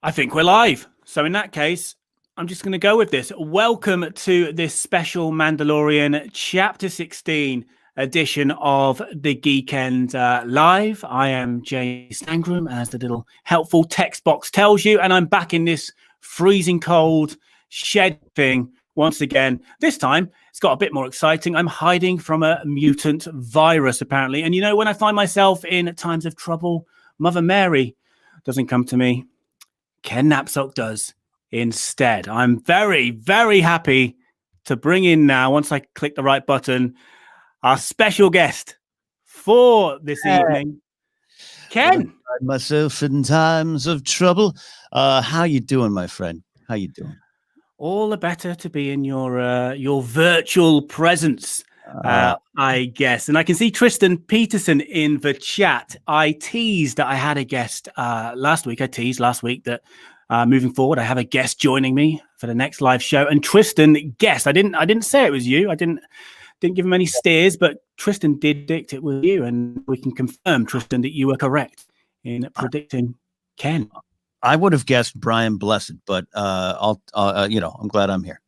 I think we're live. So in that case, I'm just going to go with this. Welcome to this special Mandalorian Chapter 16 edition of the Geeknd Live. I am Jay Stangram, as the little helpful text box tells you, and I'm back in this freezing cold shed thing once again. This time, it's got a bit more exciting. I'm hiding from a mutant virus, apparently. And you know, when I find myself in times of trouble, Mother Mary doesn't come to me. Ken Napzok does instead. I'm very, very happy to bring in now, once I click the right button, our special guest for this evening, Ken. I find myself in times of trouble. How you doing, my friend? How you doing? All the better to be in your virtual presence, I guess. And I can see Tristan Peterson in the chat. I teased that I had a guest last week. I teased last week that moving forward, I have a guest joining me for the next live show. And Tristan guessed. I didn't say it was you. I didn't give him any steers, but Tristan did predict it was you, and we can confirm, Tristan, that you were correct in predicting Ken. I would have guessed Brian Blessed, but I'm glad I'm here.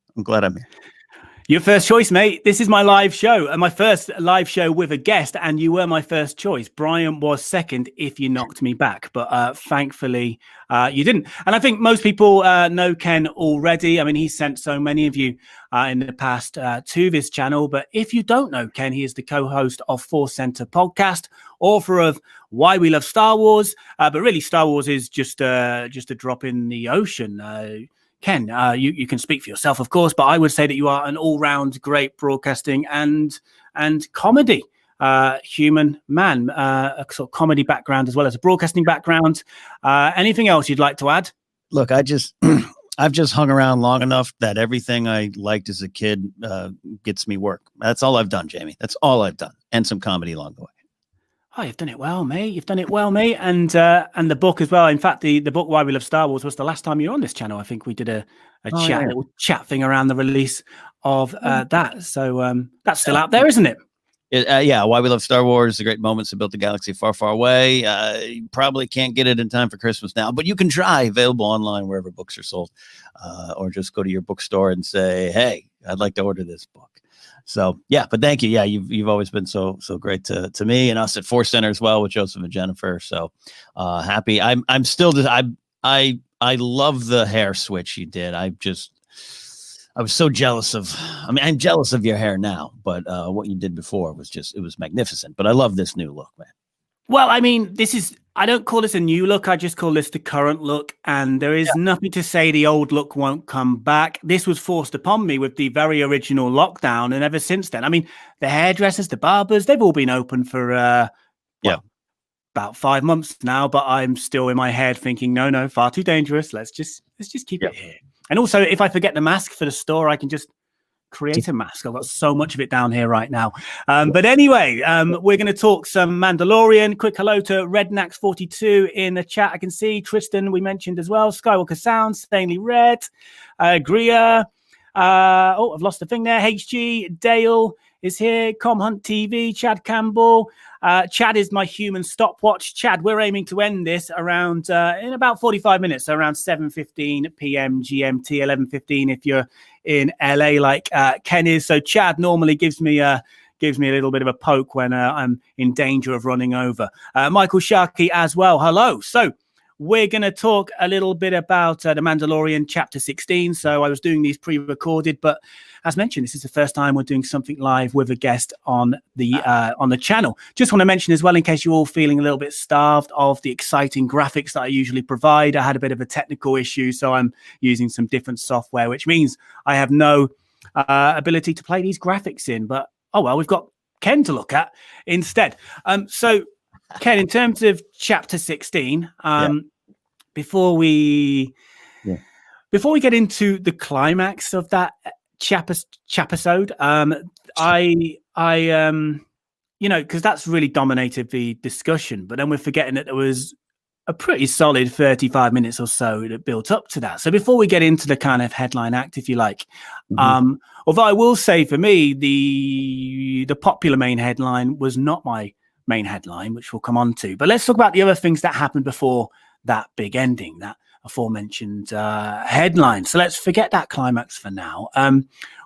Your first choice, mate. This is my live show, and my first live show with a guest, and you were my first choice. Brian was second if you knocked me back, but thankfully you didn't. And I think most people know Ken already. I mean, he's sent so many of you in the past to this channel, but if you don't know Ken, he is the co-host of Force Center podcast, author of Why We Love Star Wars, but really Star Wars is just a drop in the ocean. Ken, you can speak for yourself, of course, but I would say that you are an all-round great broadcasting and comedy human man, a sort of comedy background as well as a broadcasting background. Anything else you'd like to add? Look, I've just hung around long enough that everything I liked as a kid gets me work. That's all I've done, Jamie. That's all I've done, and some comedy along the way. Oh, you've done it well, mate. You've done it well, mate. And the book as well. In fact, the book Why We Love Star Wars was the last time you were on this channel. I think we did a little chat thing around the release of that. So that's still out there, isn't it? Why We Love Star Wars, the great moments that built the galaxy far, far away. You probably can't get it in time for Christmas now, but you can try. Available online wherever books are sold, or just go to your bookstore and say, "Hey, I'd like to order this book." So yeah, but thank you. Yeah, you've always been so great to me and us at Force Center as well with Joseph and Jennifer. So happy. I'm still I love the hair switch you did. I was so jealous of. I mean, I'm jealous of your hair now, but what you did before was it was magnificent. But I love this new look, man. Well, I mean, I don't call this a new look. I just call this the current look. And there is nothing to say the old look won't come back. This was forced upon me with the very original lockdown. And ever since then, I mean, the hairdressers, the barbers, they've all been open for about 5 months now. But I'm still in my head thinking, no, far too dangerous. Let's just keep it here. And also, if I forget the mask for the store, I can just create a mask. I've got so much of it down here right now. But anyway, we're going to talk some Mandalorian. Quick hello to Rednax42 in the chat. I can see Tristan, we mentioned as well. Skywalker Sound, Stanley Red, Greer. I've lost the thing there. HG, Dale is here. Com Hunt TV, Chad Campbell. Chad is my human stopwatch. Chad, we're aiming to end this around in about 45 minutes, so around 7:15 p.m. GMT, 11:15 if you're in LA like Ken is. So Chad normally gives me a little bit of a poke when I'm in danger of running over. Michael Sharkey as well. Hello. So we're going to talk a little bit about the Mandalorian Chapter 16. So I was doing these pre-recorded, but as mentioned, this is the first time we're doing something live with a guest on the channel. Just want to mention as well, in case you're all feeling a little bit starved of the exciting graphics that I usually provide, I had a bit of a technical issue, so I'm using some different software, which means I have no ability to play these graphics in. But oh well, we've got Ken to look at instead. So Ken, in terms of Chapter 16, before we get into the climax of that chapisode, because that's really dominated the discussion, but then we're forgetting that there was a pretty solid 35 minutes or so that built up to that. So before we get into the kind of headline act, if you like, although I will say for me, the popular main headline was not my main headline, which we'll come on to. But let's talk about the other things that happened before that big ending, that aforementioned headline. So let's forget that climax for now.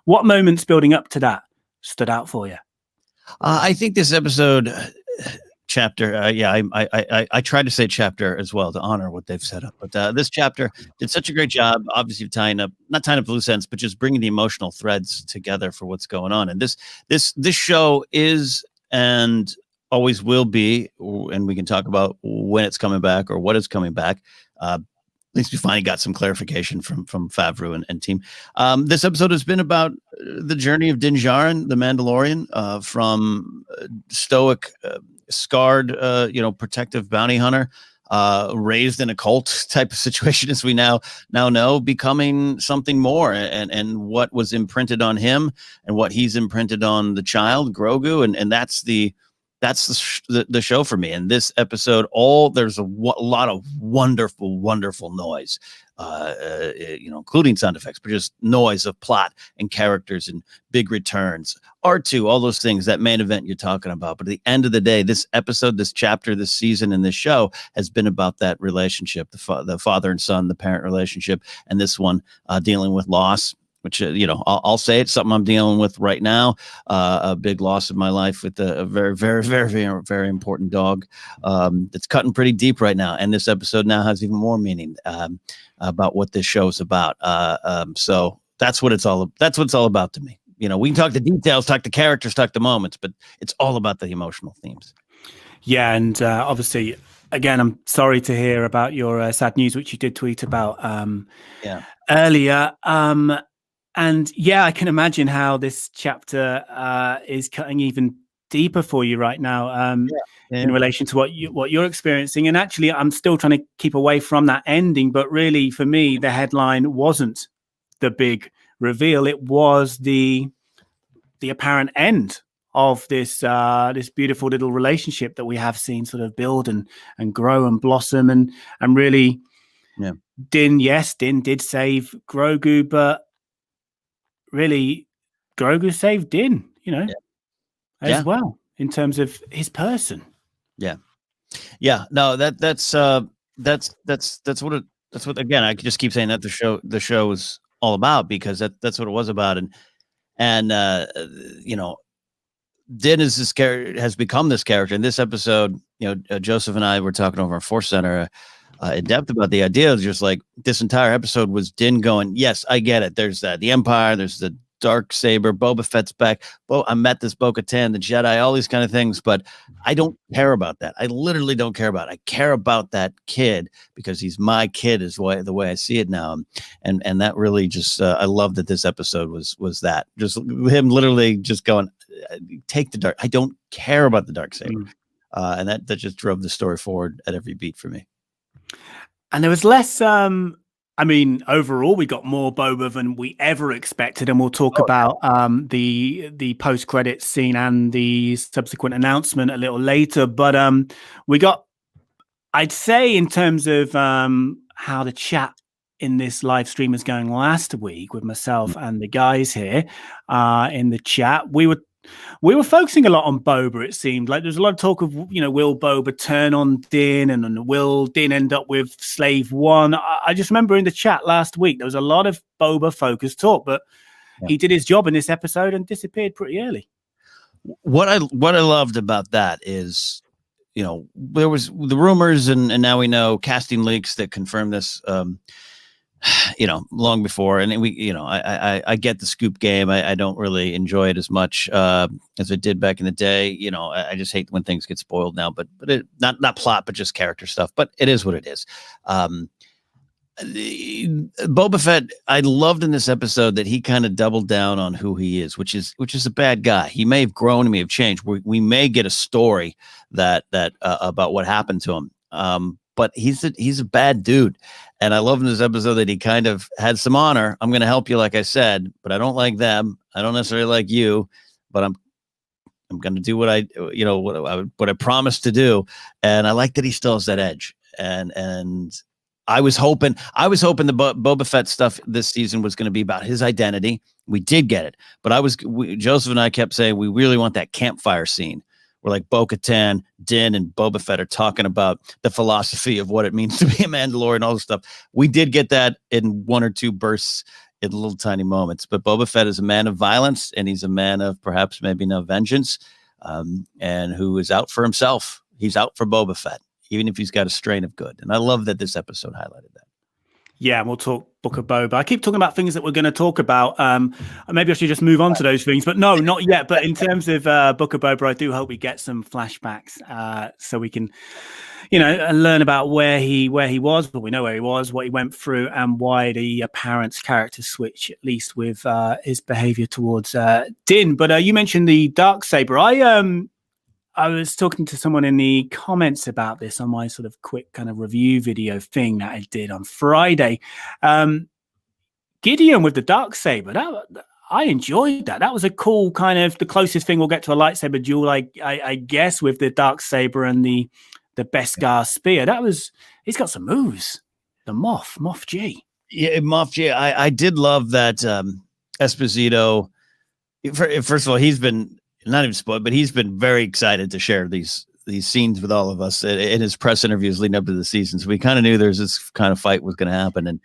What moments building up to that stood out for you? I think this episode chapter, I tried to say chapter as well to honor what they've set up, but this chapter did such a great job, obviously not tying up loose ends, but just bringing the emotional threads together for what's going on. And this show is and always will be, and we can talk about when it's coming back or what is coming back. At least we finally got some clarification from Favreau and team. This episode has been about the journey of Din Djarin, the Mandalorian, from stoic, scarred, protective bounty hunter, raised in a cult type of situation, as we now know, becoming something more, and what was imprinted on him and what he's imprinted on the child Grogu, and that's the show for me. And this episode, there's a lot of wonderful noise, including sound effects, but just noise of plot and characters and big returns, R2, all those things, that main event you're talking about. But at the end of the day, this episode, this chapter, this season, and this show has been about that relationship, the father and son, the parent relationship, and this one dealing with loss, which, I'll say it's something I'm dealing with right now. A big loss in my life with a very, very, very, very, very important dog that's cutting pretty deep right now. And this episode now has even more meaning about what this show is about. So that's what it's all about to me. We can talk the details, talk the characters, talk the moments, but it's all about the emotional themes. Yeah, and obviously, again, I'm sorry to hear about your sad news, which you did tweet about earlier. And yeah, I can imagine how this chapter is cutting even deeper for you right now in relation to what you're experiencing. And actually, I'm still trying to keep away from that ending. But really, for me, the headline wasn't the big reveal. It was the apparent end of this beautiful little relationship that we have seen sort of build and grow and blossom. And really, Din did save Grogu, but really Grogu saved Din, as well, in terms of his person. No, that's what again, I just keep saying that the show is all about, because that's what it was about. And Din is this character, has become this character. In this episode, Joseph and I were talking over our Force Center in depth about the idea of just like this entire episode was Din going, yes, I get it. There's the Empire, there's the dark saber, Boba Fett's back. I met this Bo-Katan, the Jedi, all these kind of things, but I don't care about that. I literally don't care about it. I care about that kid because he's my kid, is the way I see it now. And that really just, I love that this episode was that. Just him literally just going, take the dark. I don't care about the dark saber. And that just drove the story forward at every beat for me. And there was less, overall, we got more Boba than we ever expected. And we'll talk about the post-credits scene and the subsequent announcement a little later. But we got, I'd say, in terms of how the chat in this live stream is going last week with myself and the guys here in the chat, we were focusing a lot on Boba. It seemed like there's a lot of talk of, will Boba turn on Din, and will Din end up with Slave One? I just remember in the chat last week, there was a lot of Boba focused talk, but he did his job in this episode and disappeared pretty early. What I loved about that is, there was the rumors, and now we know casting leaks that confirm this, long before. And we, I get the scoop game. I don't really enjoy it as much as I did back in the day. I just hate when things get spoiled now, but it not plot, but just character stuff, but it is what it is. Boba Fett, I loved in this episode that he kind of doubled down on who he is, which is a bad guy. He may have grown, he may have changed. We may get a story that about what happened to him. But he's a bad dude. And I love in this episode that he kind of had some honor. I'm going to help you, like I said, but I don't like them. I don't necessarily like you, but I'm going to do what I promised to do. And I like that he still has that edge. And I was hoping the Boba Fett stuff this season was going to be about his identity. We did get it, but Joseph and I kept saying we really want that campfire scene where like Bo-Katan, Din, and Boba Fett are talking about the philosophy of what it means to be a Mandalorian, all this stuff. We did get that in one or two bursts in little tiny moments, but Boba Fett is a man of violence, and he's a man of perhaps maybe no vengeance, and who is out for himself. He's out for Boba Fett, even if he's got a strain of good. And I love that this episode highlighted that. Yeah, and we'll talk Book of Boba. I keep talking about things that we're going to talk about. Maybe I should just move on to those things, but no, not yet. But in terms of Book of Boba, I do hope we get some flashbacks so we can, learn about where he was. But we know where he was, what he went through, and why the apparent character switch, at least with his behavior towards Din. But you mentioned the Darksaber. I was talking to someone in the comments about this on my sort of quick kind of review video thing that I did on Friday. Gideon with the Darksaber, I enjoyed that. That was a cool kind of the closest thing we'll get to a lightsaber duel, I guess, with the Darksaber and the Beskar spear. He's got some moves. The Moff G. Yeah, Moff G. I did love that Esposito. First of all, he's been not even spoiled, but he's been very excited to share these scenes with all of us in his press interviews leading up to the season. So we kind of knew there's this kind of fight was going to happen. And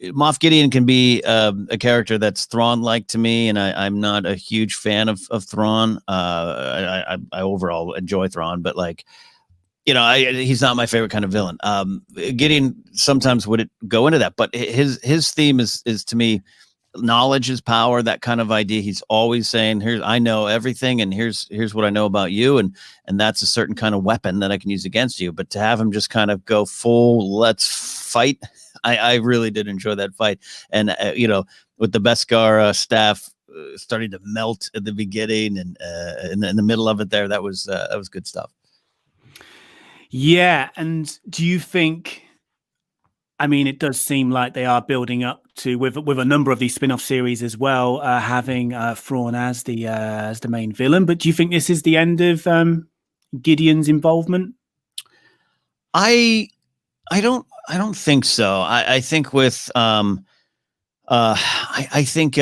Moff Gideon can be a character that's Thrawn-like to me, and I'm not a huge fan of Thrawn. I overall enjoy Thrawn, but he's not my favorite kind of villain. Gideon sometimes would go into that, but his theme is to me, knowledge is power, that kind of idea. He's always saying, I know everything, and here's what I know about you, and that's a certain kind of weapon that I can use against you. But to have him just kind of go full let's fight, I really did enjoy that fight. And with the Beskar staff starting to melt at the beginning and in the middle of it there, that was good stuff. Yeah. And do you think, it does seem like they are building up to, with a number of these spin-off series as well, having Thrawn as the main villain. But do you think this is the end of Gideon's involvement? I don't think so. I think with I think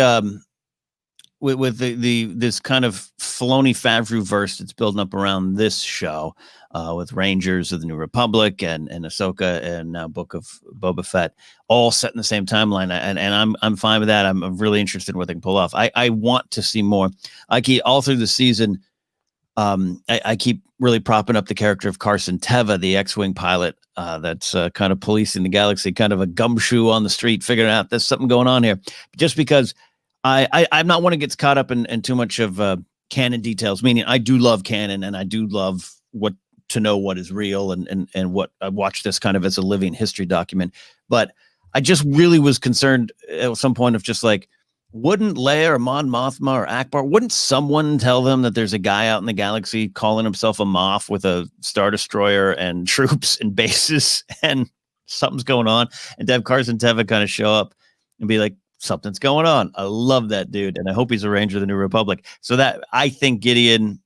with this kind of Filoni Favreau verse that's building up around this show, with Rangers of the New Republic and Ahsoka and now Book of Boba Fett, all set in the same timeline, and I'm fine with that. I'm really interested in what they can pull off. I want to see more. I keep all through the season. I keep really propping up the character of Carson Teva, the X-wing pilot that's kind of policing the galaxy, kind of a gumshoe on the street, figuring out there's something going on here. Just because I'm not one who gets caught up in too much of canon details. Meaning, I do love canon, and I do love to know what is real, and what I watch this kind of as a living history document. But I just really was concerned at some point of just like, wouldn't Leia or Mon Mothma or Akbar, wouldn't someone tell them that there's a guy out in the galaxy calling himself a Moff with a Star Destroyer and troops and bases, and something's going on? And to have Carson Teva kind of show up and be like, something's going on. I love that dude, and I hope he's a Ranger of the New Republic. So that, I think Gideon,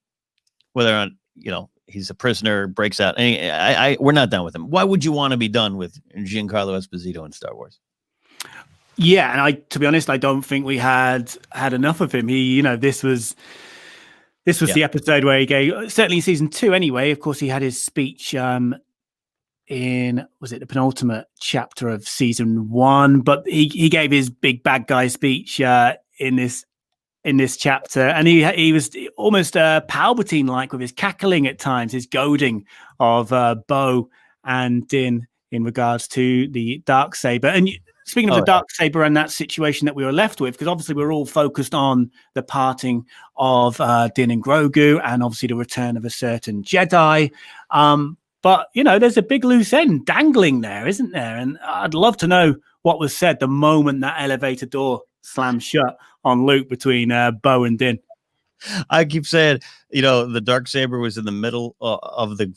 whether or not, he's a prisoner, breaks out. We're not done with him. Why would you want to be done with Giancarlo Esposito in Star Wars? Yeah, and to be honest, I don't think we had enough of him. He, this was the episode where he gave, certainly in season 2 anyway. Of course, he had his speech in, was it the penultimate chapter of season 1? But he gave his big bad guy speech in this chapter, and he was almost Palpatine-like with his cackling at times, his goading of Bo and Din in regards to the Darksaber. And speaking of the Darksaber and that situation that we were left with, because obviously we're all focused on the parting of Din and Grogu, and obviously the return of a certain Jedi. But, there's a big loose end dangling there, isn't there? And I'd love to know what was said the moment that elevator door slammed shut on Luke between Bo and Din. I keep saying, the Darksaber was in the middle of the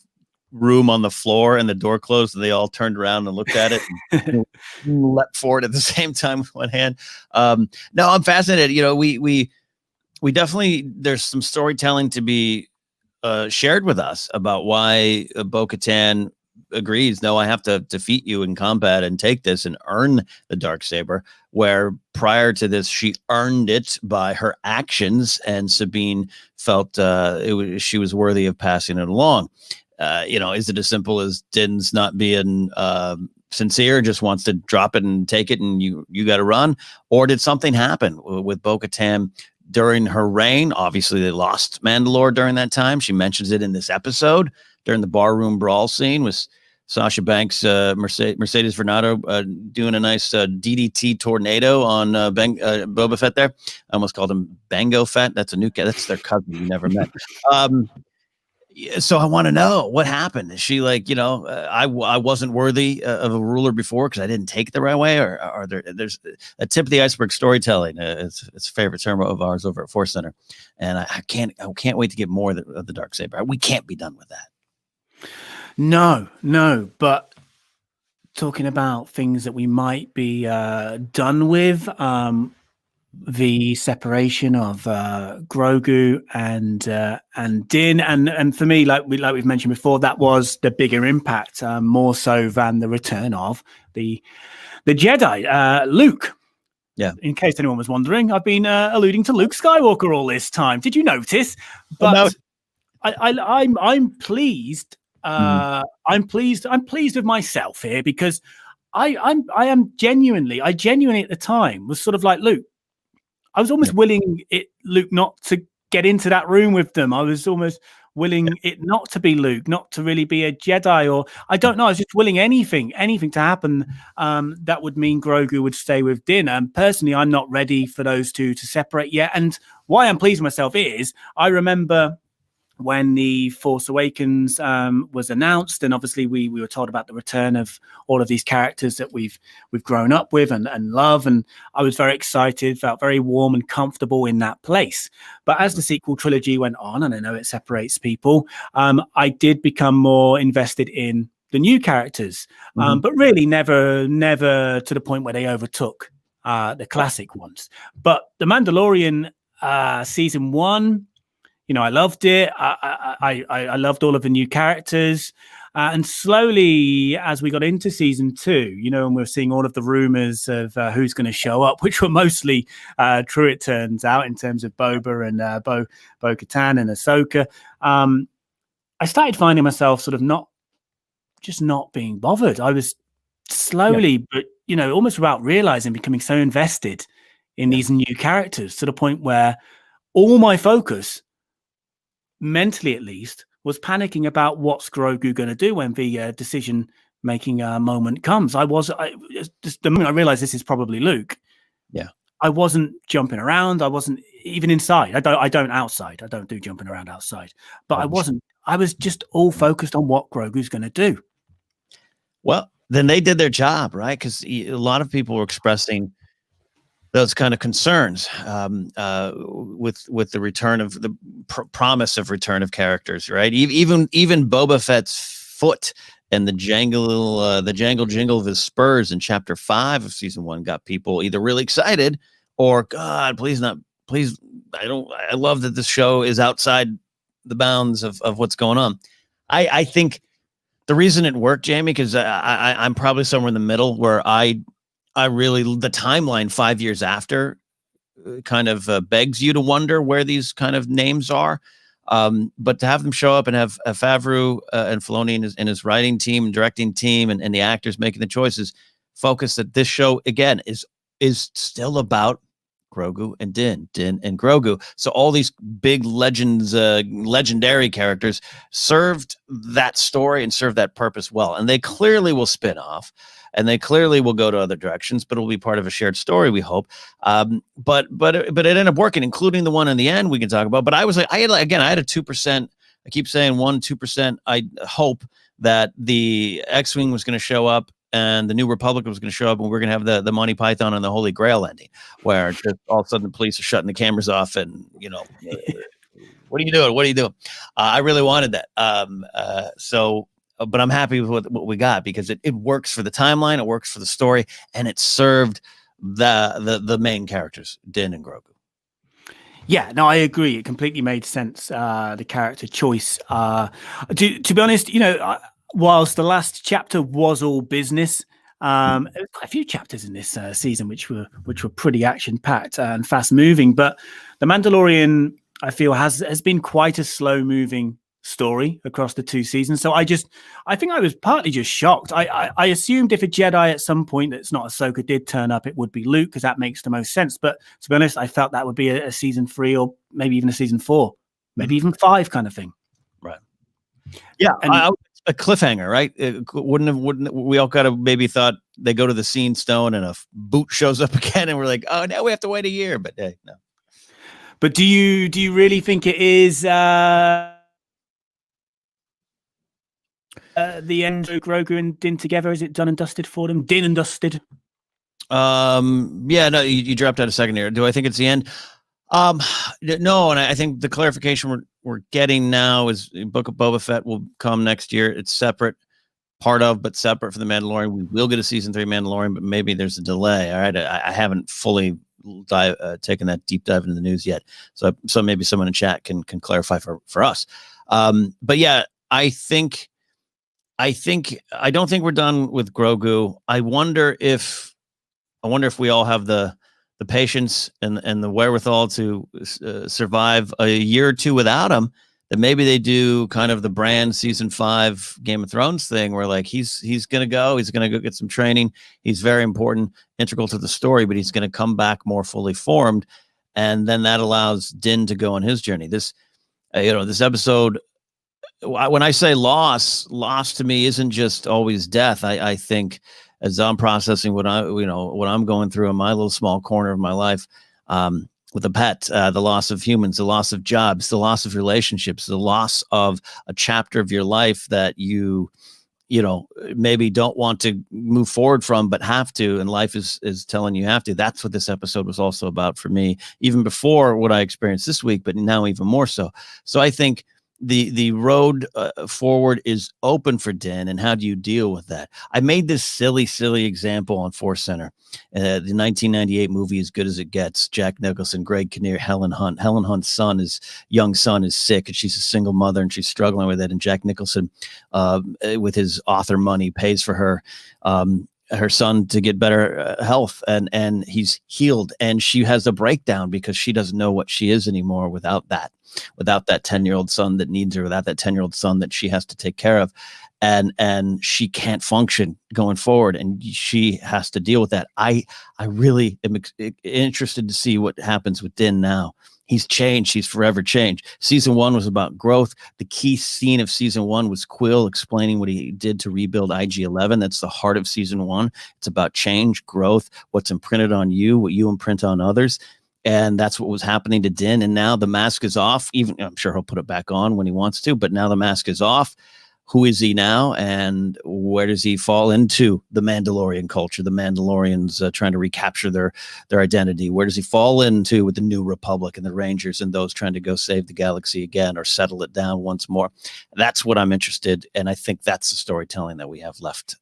room on the floor, and the door closed, and they all turned around and looked at it and leapt forward at the same time with one hand. No, I'm fascinated. We definitely, there's some storytelling to be shared with us about why Bo-Katan agrees, no, I have to defeat you in combat and take this and earn the Darksaber, where prior to this, she earned it by her actions, and Sabine felt she was worthy of passing it along. Is it as simple as Din's not being sincere, just wants to drop it and take it, and you got to run? Or did something happen with Bo-Katan during her reign? Obviously, they lost Mandalore during that time. She mentions it in this episode during the barroom brawl scene with Sasha Banks, Mercedes Vernado doing a nice DDT tornado on Boba Fett there. I almost called him Bango Fett. That's a new cat. That's their cousin you never met. So I want to know what happened. Is she like, I wasn't worthy of a ruler before because I didn't take it the right way, or are there's a tip of the iceberg storytelling? It's a favorite term of ours over at Force Center, and I can't wait to get more of the Darksaber. We can't be done with that. No, but talking about things that we might be done with, the separation of Grogu and Din, and for me, like we've mentioned before, that was the bigger impact, more so than the return of the Jedi, Luke. Yeah. In case anyone was wondering, I've been alluding to Luke Skywalker all this time. Did you notice? But I'm pleased. I'm pleased with myself here, because I genuinely at the time was sort of like, Luke, I was almost willing Luke not to get into that room with them. I was almost willing it not to be Luke, not to really be a Jedi, or I don't know. I was just willing anything to happen that would mean Grogu would stay with Din. And personally, I'm not ready for those two to separate yet. And why I'm pleased with myself is I remember when the Force Awakens was announced, and obviously we were told about the return of all of these characters that we've grown up with and love, and I was very excited, felt very warm and comfortable in that place. But as the sequel trilogy went on, and I know it separates people, I did become more invested in the new characters, but really never to the point where they overtook the classic ones. But The Mandalorian season 1, I loved it. I loved all of the new characters. And slowly, as we got into season 2, and we were seeing all of the rumors of who's going to show up, which were mostly true, it turns out, in terms of Boba and Bo-Katan and Ahsoka. I started finding myself sort of not being bothered. I was slowly, but, almost without realizing, becoming so invested in these new characters to the point where all my focus, mentally at least, was panicking about what's Grogu going to do when the decision-making moment comes. Just the moment I realized this is probably Luke. Yeah, I wasn't jumping around. I wasn't even inside. I don't outside. I don't do jumping around outside. But I wasn't. I was just all focused on what Grogu's going to do. Well, then they did their job, right? Because a lot of people were expressing those kind of concerns with the return of the promise of return of characters, right? Even Boba Fett's foot and the jangle jingle of his spurs in chapter 5 of season 1 got people either really excited or, God, please not, please. I love that this show is outside the bounds of what's going on. I think the reason it worked, Jamie, because I'm probably somewhere in the middle where I really, the timeline 5 years after kind of begs you to wonder where these kind of names are. But to have them show up and have Favreau and Filoni and his writing team and directing team and the actors making the choices focus that this show, again, is still about Grogu and Din and Grogu. So all these big legendary characters served that story and served that purpose well. And they clearly will spin off. And they clearly will go to other directions, but it'll be part of a shared story, we hope. But it ended up working, including the one in the end we can talk about. But I was like, I had a 2%. I keep saying 2%. I hope that the X-Wing was going to show up and the New Republic was going to show up, and we're going to have the Monty Python and the Holy Grail ending, where just all of a sudden the police are shutting the cameras off, and what are you doing? What are you doing? I really wanted that. But I'm happy with what we got, because it works for the timeline, it works for the story, and it served the main characters, Din and Grogu. Yeah, no, I agree. It completely made sense. The character choice. To be honest, whilst the last chapter was all business, there were quite a few chapters in this season which were pretty action packed and fast moving. But the Mandalorian, I feel, has been quite a slow moving story across the 2 seasons. So I think I was partly just shocked. I assumed if a Jedi at some point that's not Ahsoka did turn up, it would be Luke, because that makes the most sense. But to be honest, I felt that would be a season 3 or maybe even a season 4, maybe even 5 kind of thing. Right. Yeah. And a cliffhanger, right? Wouldn't we all kind of maybe thought they go to the scene stone and a boot shows up again and we're like, oh, now we have to wait a year. But hey, no. But do you really think it is the end of Grogu and Din together? Is it done and dusted for them? Din and dusted? Yeah, no, you dropped out a second here. Do I think it's the end? No, and I think the clarification we're getting now is Book of Boba Fett will come next year. It's separate, part of, but separate for the Mandalorian. We will get a season 3 Mandalorian, but maybe there's a delay. All right, I haven't fully taken that deep dive into the news yet, so maybe someone in chat can clarify for us. But yeah, I don't think we're done with Grogu. I wonder if we all have the patience and the wherewithal to survive a year or 2 without him, that maybe they do kind of the brand season 5 Game of Thrones thing where like he's going to go get some training. He's very important, integral to the story, but he's going to come back more fully formed. And then that allows Din to go on his journey. This episode, when I say loss to me isn't just always death. I think, as I'm processing what I'm going through in my little small corner of my life, with a pet, the loss of humans, the loss of jobs, the loss of relationships, the loss of a chapter of your life that you maybe don't want to move forward from, but have to, and life is telling you have to. That's what this episode was also about for me, even before what I experienced this week, but now even more so. So I think the road forward is open for Din, and how do you deal with that? I made this silly example on Force Center. The 1998 movie As Good as It Gets, Jack Nicholson, Greg Kinnear, Helen Hunt. Helen Hunt's young son is sick, and she's a single mother, and she's struggling with it. And Jack Nicholson, with his author money, pays for her son to get better health, and he's healed, and she has a breakdown because she doesn't know what she is anymore without that 10-year-old son that needs her, without that 10-year-old son that she has to take care of, and she can't function going forward, and she has to deal with that. I really am interested to see what happens with Din now. He's changed. He's forever changed. Season 1 was about growth. The key scene of season 1 was Quill explaining what he did to rebuild IG-11. That's the heart of season 1. It's about change, growth, what's imprinted on you, what you imprint on others. And that's what was happening to Din. And now the mask is off. Even I'm sure he'll put it back on when he wants to, but now the mask is off. Who is he now, and where does he fall into the Mandalorian culture? The Mandalorians trying to recapture their identity. Where does he fall into with the New Republic and the Rangers and those trying to go save the galaxy again or settle it down once more? That's what I'm interested in, and I think that's the storytelling that we have left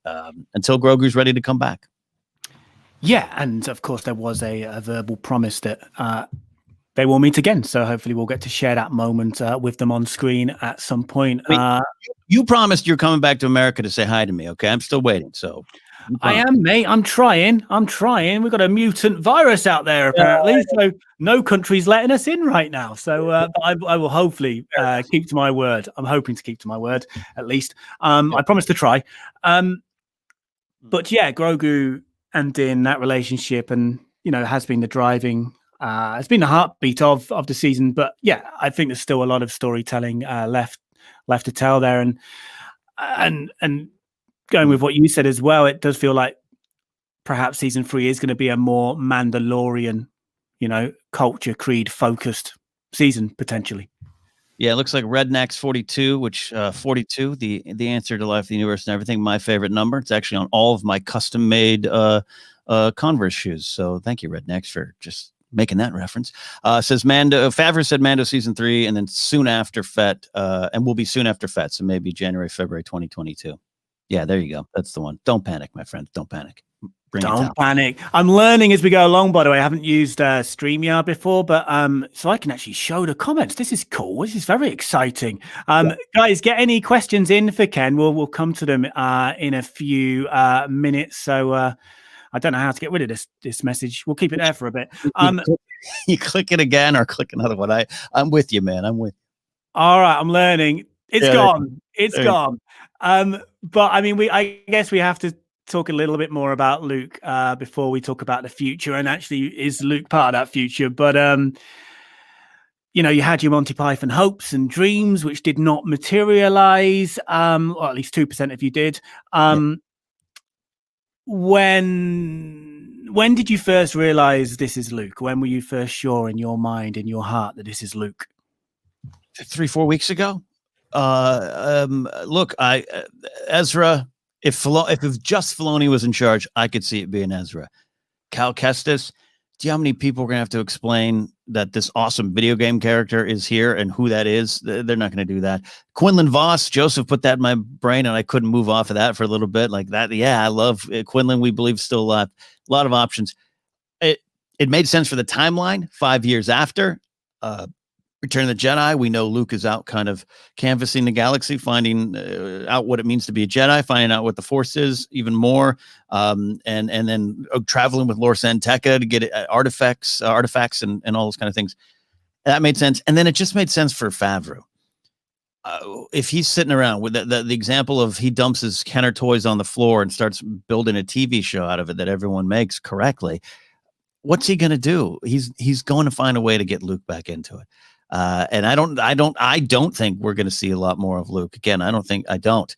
until Grogu's ready to come back. Yeah, and of course there was a verbal promise that they will meet again. So hopefully we'll get to share that moment with them on screen at some point. You promised you're coming back to America to say hi to me, okay? I'm still waiting, so. I am, mate. I'm trying. We've got a mutant virus out there, apparently. So no country's letting us in right now. So I will hopefully keep to my word. I'm hoping to keep to my word, at least. I promise to try. But yeah, Grogu and Din, that relationship, and has been the driving. It's been the heartbeat of the season. But yeah, I think there's still a lot of storytelling left to tell there, and going with what you said as well, it does feel like perhaps season 3 is going to be a more Mandalorian, culture creed focused season potentially. Yeah, it looks like Rednecks 42, which 42, the answer to life, the universe, and everything. My favorite number. It's actually on all of my custom made Converse shoes. So thank you, Rednecks, for just making that reference. Says Mando. Favreau said Mando season 3, and then soon after Fett, and will be soon after Fett, so maybe January, February 2022. Yeah, there you go. That's the one. Don't panic, my friends. Don't panic. bring it Don't down. panic. I'm learning as we go along, by the way. I haven't used StreamYard before, but so I can actually show the comments. This is cool. This is very exciting. Guys, get any questions in for Ken. We'll come to them in a few minutes. So I don't know how to get rid of this message. We'll keep it there for a bit. You click it again or click another one. I'm with you, man. I'm with you. All right, I'm learning. It's gone. It's gone. But I mean, I guess we have to talk a little bit more about Luke before we talk about the future. And actually, is Luke part of that future? But you know, you had your Monty Python hopes and dreams, which did not materialize, or at least 2% of you did. When did you first realize this is Luke? When were you first sure in your mind, in your heart, that this is Luke? 3-4 weeks ago. Look, Ezra. If just Filoni was in charge, I could see it being Ezra. Cal Kestis. Do you know how many people are going to have to explain that this awesome video game character is here and who that is? They're not going to do that. Quinlan Voss. Joseph put that in my brain, and I couldn't move off of that for a little bit. Like that. Yeah, I love Quinlan. We believe still alive. A lot of options. It made sense for the timeline. 5 years after Return of the Jedi, we know Luke is out kind of canvassing the galaxy, finding out what it means to be a Jedi, finding out what the Force is even more, and then traveling with Lor San Tekka to get artifacts and all those kind of things. That made sense. And then it just made sense for Favreau. If he's sitting around with the example of he dumps his Kenner toys on the floor and starts building a TV show out of it that everyone makes correctly, what's he going to do? He's going to find a way to get Luke back into it. And I don't think we're going to see a lot more of Luke again. I don't.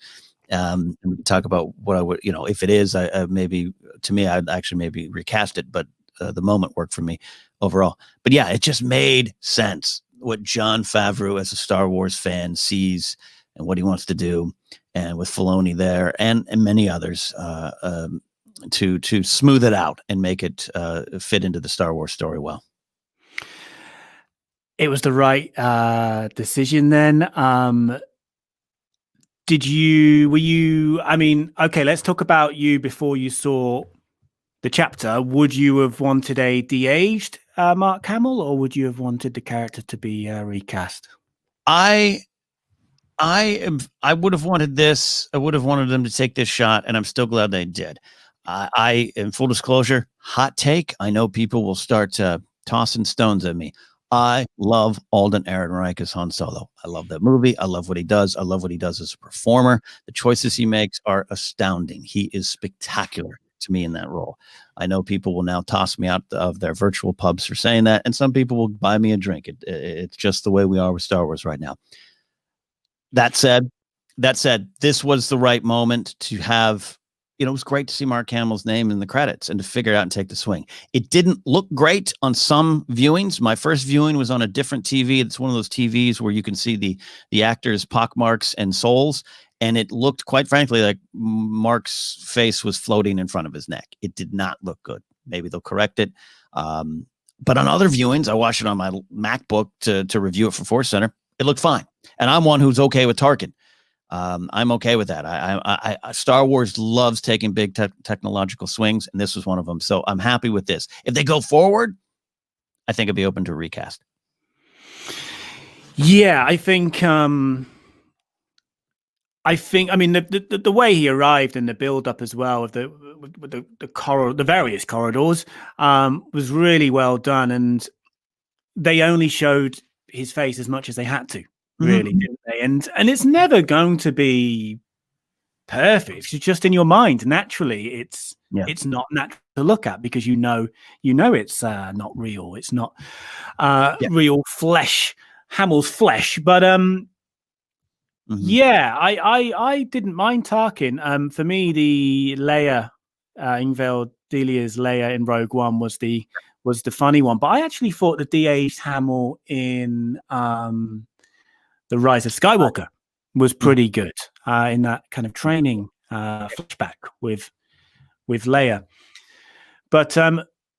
And we can talk about what I would, if it is, maybe to me, I'd actually maybe recast it, but the moment worked for me overall. But yeah, it just made sense what Jon Favreau as a Star Wars fan sees and what he wants to do. And with Filoni there and many others, to smooth it out and make it fit into the Star Wars story well. It was the right decision then. Were you, I mean, okay, let's talk about you before you saw the chapter. Would you have wanted a de-aged Mark Hamill, or would you have wanted the character to be recast? I would have wanted this. I would have wanted them to take this shot, and I'm still glad they did. I, in full disclosure, hot take. I know people will start tossing stones at me. I love Alden Ehrenreich as Han Solo. I love that movie. I love what he does. I love what he does as a performer. The choices he makes are astounding. He is spectacular to me in that role. I know people will now toss me out of their virtual pubs for saying that, and some people will buy me a drink. It's just the way we are with Star Wars right now. That said, this was the right moment to have. It was great to see Mark Hamill's name in the credits and to figure it out and take the swing. It didn't look great on some viewings. My first viewing was on a different TV. It's one of those TVs where you can see the actors' pockmarks and soles. And it looked, quite frankly, like Mark's face was floating in front of his neck. It did not look good. Maybe they'll correct it. But on other viewings, I watched it on my MacBook to review it for Force Center. It looked fine. And I'm one who's okay with Tarkin. I'm okay with that. I Star Wars loves taking big technological swings, and this was one of them. So I'm happy with this. If they go forward, I think I'd be open to a recast. Yeah, I think. I mean, the way he arrived and the build up as well of the various corridors was really well done, and they only showed his face as much as they had to. Really, didn't they? And it's never going to be perfect. It's just in your mind. Naturally, it's not natural to look at because you know it's not real. It's not real flesh, Hamill's flesh. But yeah, I didn't mind Tarkin. For me, the Leia, Ingvild Delia's Leia in Rogue One was the funny one. But I actually thought the de-aged Hamill in The Rise of Skywalker was pretty good in that kind of training flashback with Leia. But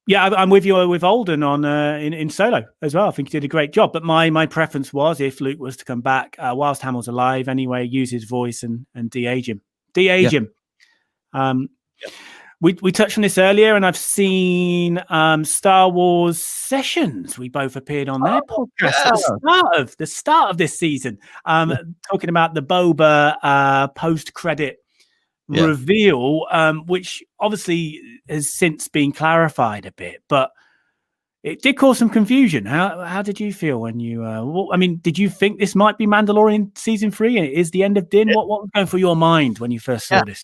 yeah, I'm with you with Alden on in Solo as well. I think he did a great job. But my preference was if Luke was to come back whilst Hamill's alive anyway, use his voice and de-age him. We touched on this earlier, and I've seen Star Wars Sessions. We both appeared on their podcast at the start of this season, talking about the Boba post-credit reveal, which obviously has since been clarified a bit, but it did cause some confusion. How did you feel when you? I mean, did you think this might be Mandalorian season 3 and it is the end of Din? What was going through your mind when you first saw this?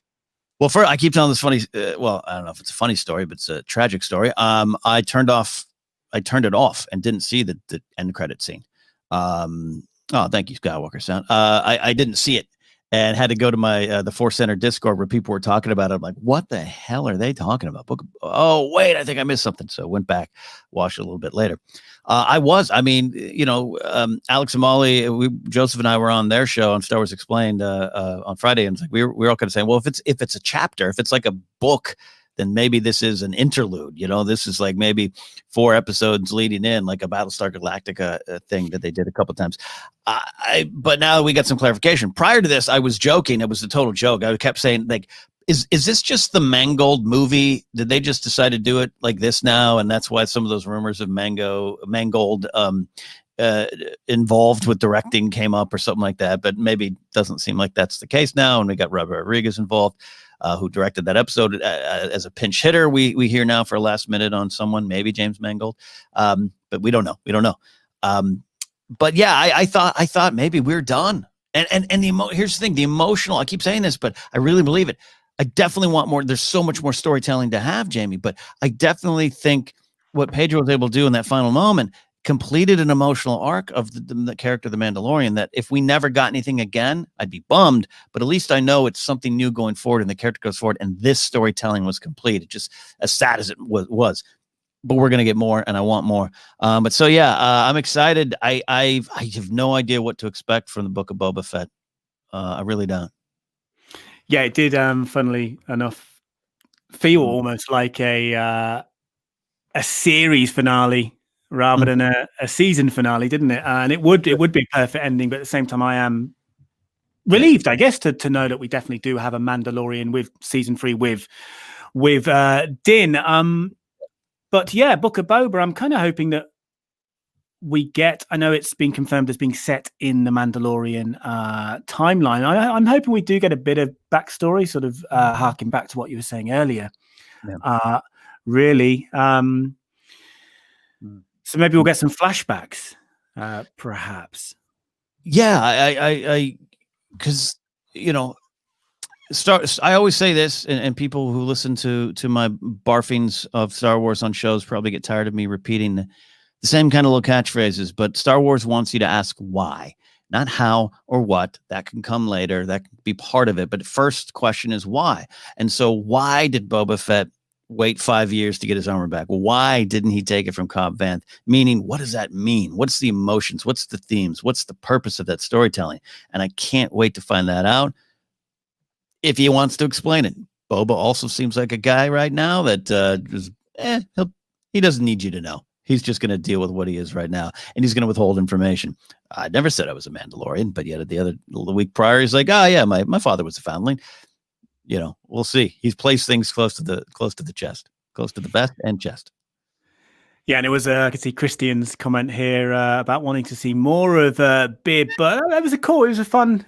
Well, first, I keep telling this funny. Well, I don't know if it's a funny story, but it's a tragic story. I turned it off and didn't see the end credit scene. Oh, thank you, Skywalker sound. I didn't see it and had to go to my the Force Center Discord where people were talking about it. I'm like, what the hell are they talking about? Oh, wait, I think I missed something. So went back, watched it a little bit later. Alex and Molly, Joseph and I were on their show on Star Wars Explained on Friday, and it's like we were all kind of saying, well, if it's a chapter, if it's like a book, then maybe this is an interlude. This is like maybe 4 episodes leading in, like a Battlestar Galactica thing that they did a couple times. But now we got some clarification. Prior to this, I was joking. It was a total joke. I kept saying, like, is this just the Mangold movie? Did they just decide to do it like this now? And that's why some of those rumors of Mangold involved with directing came up or something like that. But maybe it doesn't seem like that's the case now. And we got Robert Rodriguez involved, who directed that episode as a pinch hitter. We hear now for a last minute on someone, maybe James Mangold. But we don't know. But yeah, I thought maybe we're done. And here's the thing, the emotional, I keep saying this, but I really believe it. I definitely want more. There's so much more storytelling to have, Jamie, but I definitely think what Pedro was able to do in that final moment completed an emotional arc of the character of the Mandalorian that if we never got anything again, I'd be bummed, but at least I know it's something new going forward and the character goes forward and this storytelling was complete. It just as sad as it was. But we're going to get more and I want more. But so, yeah, I'm excited. I have no idea what to expect from the Book of Boba Fett. I really don't. Yeah, it did, funnily enough, feel almost like a series finale rather than a season finale, didn't it? And it would be a perfect ending, but at the same time, I am relieved, I guess, to know that we definitely do have a Mandalorian with season 3 with Din. But yeah, Book of Boba, I'm kind of hoping that we get, I know it's been confirmed as being set in the Mandalorian timeline. I'm hoping we do get a bit of backstory, sort of harking back to what you were saying earlier. Yeah. Really. So maybe we'll get some flashbacks, perhaps. Yeah, I because, I always say this, and people who listen to my barfings of Star Wars on shows probably get tired of me repeating the same kind of little catchphrases, but Star Wars wants you to ask why, not how or what. That can come later. That can be part of it. But the first question is why. And so why did Boba Fett wait 5 years to get his armor back? Why didn't he take it from Cobb Vanth? Meaning, what does that mean? What's the emotions? What's the themes? What's the purpose of that storytelling? And I can't wait to find that out if he wants to explain it. Boba also seems like a guy right now that he doesn't need you to know. He's just going to deal with what he is right now, and he's going to withhold information. I never said I was a Mandalorian, but yet the week prior, he's like, "Oh yeah, my father was a foundling." We'll see. He's placed things close to the chest, close to the vest and chest. Yeah, and it was I could see Christian's comment here about wanting to see more of Bib, but that was a fun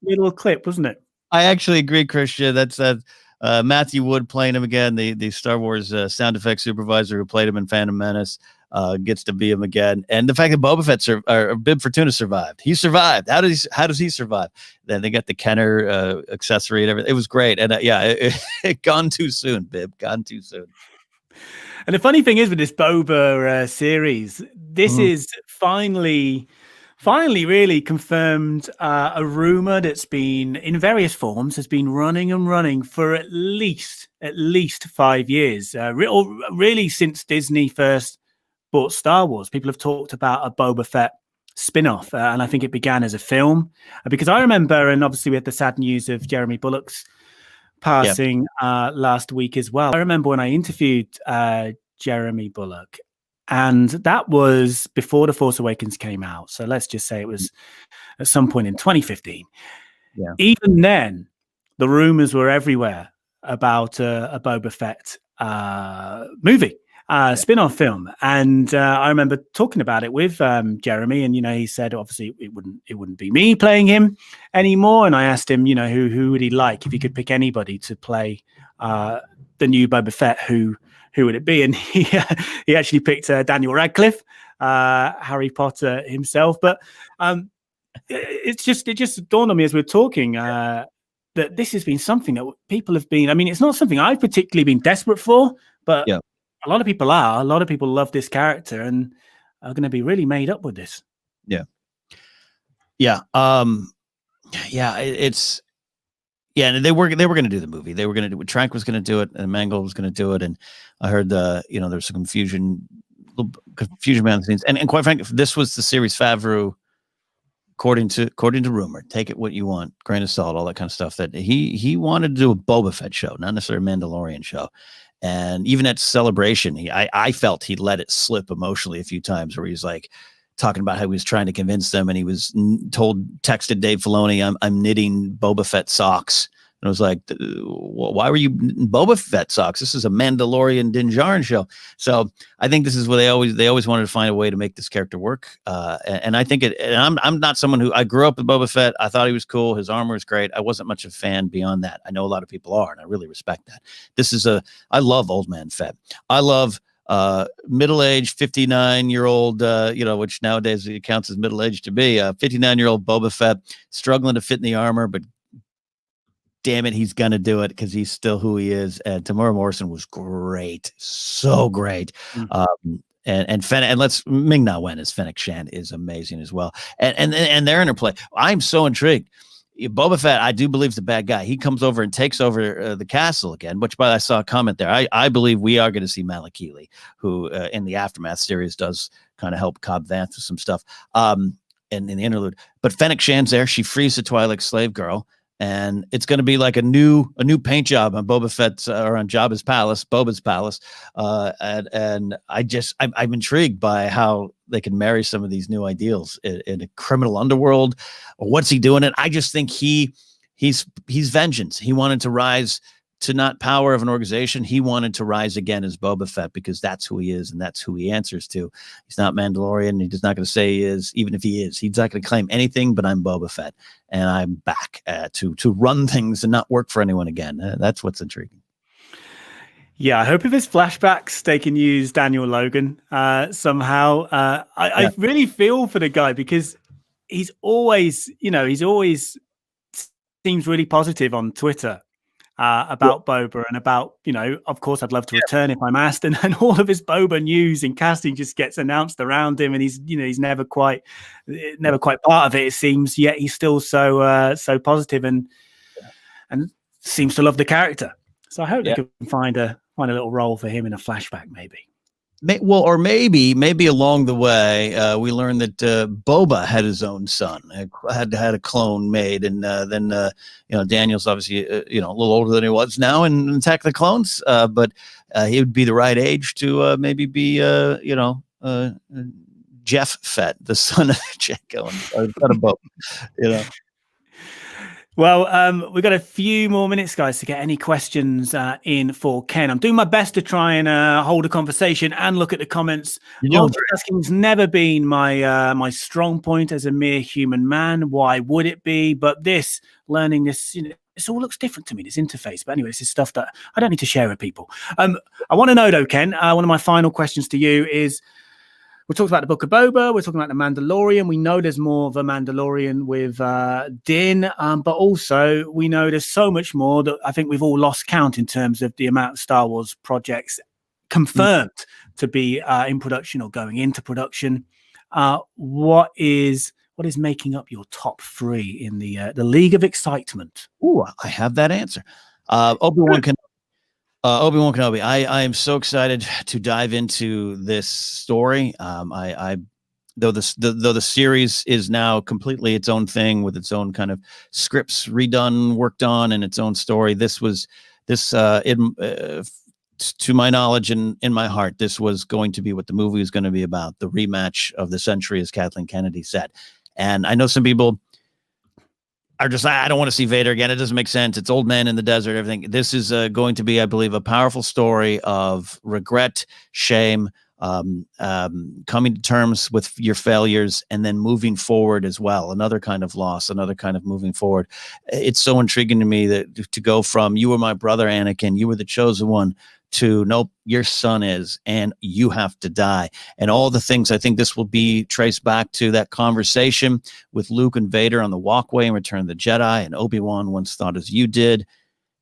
little clip, wasn't it? I actually agree, Christian. That's Matthew Wood playing him again, the Star Wars sound effects supervisor who played him in Phantom Menace, gets to be him again. And the fact that Boba Fett or Bib Fortuna survived. He survived. How does he survive? Then they got the Kenner accessory and everything. It was great. And it gone too soon, Bib. Gone too soon. And the funny thing is with this Boba series, this is finally really confirmed a rumor that's been in various forms, has been running for at least 5 years, really since Disney first bought Star Wars. People have talked about a Boba Fett spin-off, and I think it began as a film, because I remember, and obviously we had the sad news of Jeremy Bulloch's passing last week as well. I remember when I interviewed Jeremy Bulloch, and that was before The Force Awakens came out. So let's just say it was at some point in 2015. Yeah. Even then, the rumors were everywhere about a Boba Fett movie. Spin-off film, and I remember talking about it with Jeremy, and he said obviously it wouldn't be me playing him anymore. And I asked him, who would he like if he could pick anybody to play the new Boba Fett? Who would it be? And he actually picked Daniel Radcliffe, Harry Potter himself. But it just dawned on me as we were talking that this has been something that people have been. I mean, it's not something I've particularly been desperate for, but a lot of people are. A lot of people love this character and are going to be really made up with this. Yeah. And they were going to do the movie. They were going to do it. Trank was going to do it, and Mangold was going to do it. And I heard there's some confusion behind the scenes. And quite frankly, this was the series Favreau, according to rumor. Take it what you want, grain of salt, all that kind of stuff. That he wanted to do a Boba Fett show, not necessarily a Mandalorian show. And even at Celebration, I felt he let it slip emotionally a few times, where he's like talking about how he was trying to convince them, and he was texted Dave Filoni, I'm knitting Boba Fett socks. And I was like, why were you Boba Fett socks? This is a Mandalorian Din Djarin show. So I think this is where they always wanted to find a way to make this character work. And I think I'm not someone who, I grew up with Boba Fett. I thought he was cool. His armor was great. I wasn't much of a fan beyond that. I know a lot of people are, and I really respect that. I love Old Man Fett. I love middle-aged 59-year-old, which nowadays it counts as middle-aged to be, 59-year-old Boba Fett struggling to fit in the armor, but damn it, he's gonna do it because he's still who he is. And Tamora Morrison was great, so great. Mm-hmm. And Ming-Na Wen as Fennec Shand is amazing as well. And their interplay, I'm so intrigued. Boba Fett, I do believe, is the bad guy. He comes over and takes over the castle again, which, I saw a comment there. I believe we are going to see Malakili, who in the Aftermath series does kind of help Cobb Vanth with some stuff in the interlude. But Fennec Shand's there. She frees the Twi'lek slave girl. And it's going to be like a new paint job on Boba Fett's or on Boba's palace. And I'm intrigued by how they can marry some of these new ideals in a criminal underworld. Or what's he doing? And I just think he's vengeance. He wanted to rise to not power of an organization. He wanted to rise again as Boba Fett because that's who he is and that's who he answers to. He's not Mandalorian. He's not going to say he is, even if he is. He's not going to claim anything, but I'm Boba Fett. And I'm back to run things and not work for anyone again. That's what's intriguing. Yeah, I hope if his flashbacks, they can use Daniel Logan somehow. I really feel for the guy because he's always seems really positive on Twitter. About Boba and about, of course, I'd love to return if I'm asked. And all of his Boba news and casting just gets announced around him. And he's never quite part of it, it seems. Yet he's still so positive and seems to love the character. So I hope they can find a little role for him in a flashback, maybe. Well, or maybe along the way, we learned that Boba had his own son, had a clone made, and then Daniel's obviously a little older than he was now in Attack of the Clones, but he would be the right age to maybe be Jeff Fett, the son of Jango, or son of Boba, Well, we've got a few more minutes, guys, to get any questions in for Ken. I'm doing my best to try and hold a conversation and look at the comments. Multitasking never been my strong point as a mere human man. Why would it be? But learning this, this all looks different to me, this interface. But anyway, this is stuff that I don't need to share with people. I want to know, though, Ken, one of my final questions to you is, we talked about the Book of Boba. We're talking about the Mandalorian. We know there's more of a Mandalorian with Din, but also we know there's so much more that I think we've all lost count in terms of the amount of Star Wars projects confirmed to be in production or going into production. What is making up your top three in the League of Excitement? Oh, I have that answer. Obi-Wan Kenobi. I am so excited to dive into this story. Though the series is now completely its own thing with its own kind of scripts redone, worked on, and its own story. To my knowledge and in my heart, this was going to be what the movie was going to be about, the rematch of the century, as Kathleen Kennedy said. And I know some people are just, I don't want to see Vader again. It doesn't make sense. It's old men in the desert, everything. This is going to be, I believe, a powerful story of regret, shame, coming to terms with your failures, and then moving forward as well. Another kind of loss, another kind of moving forward. It's so intriguing to me that to go from, you were my brother, Anakin, you were the chosen one, to nope, your son is, and you have to die. And all the things, I think this will be traced back to that conversation with Luke and Vader on the walkway in Return of the Jedi, and Obi-Wan once thought as you did.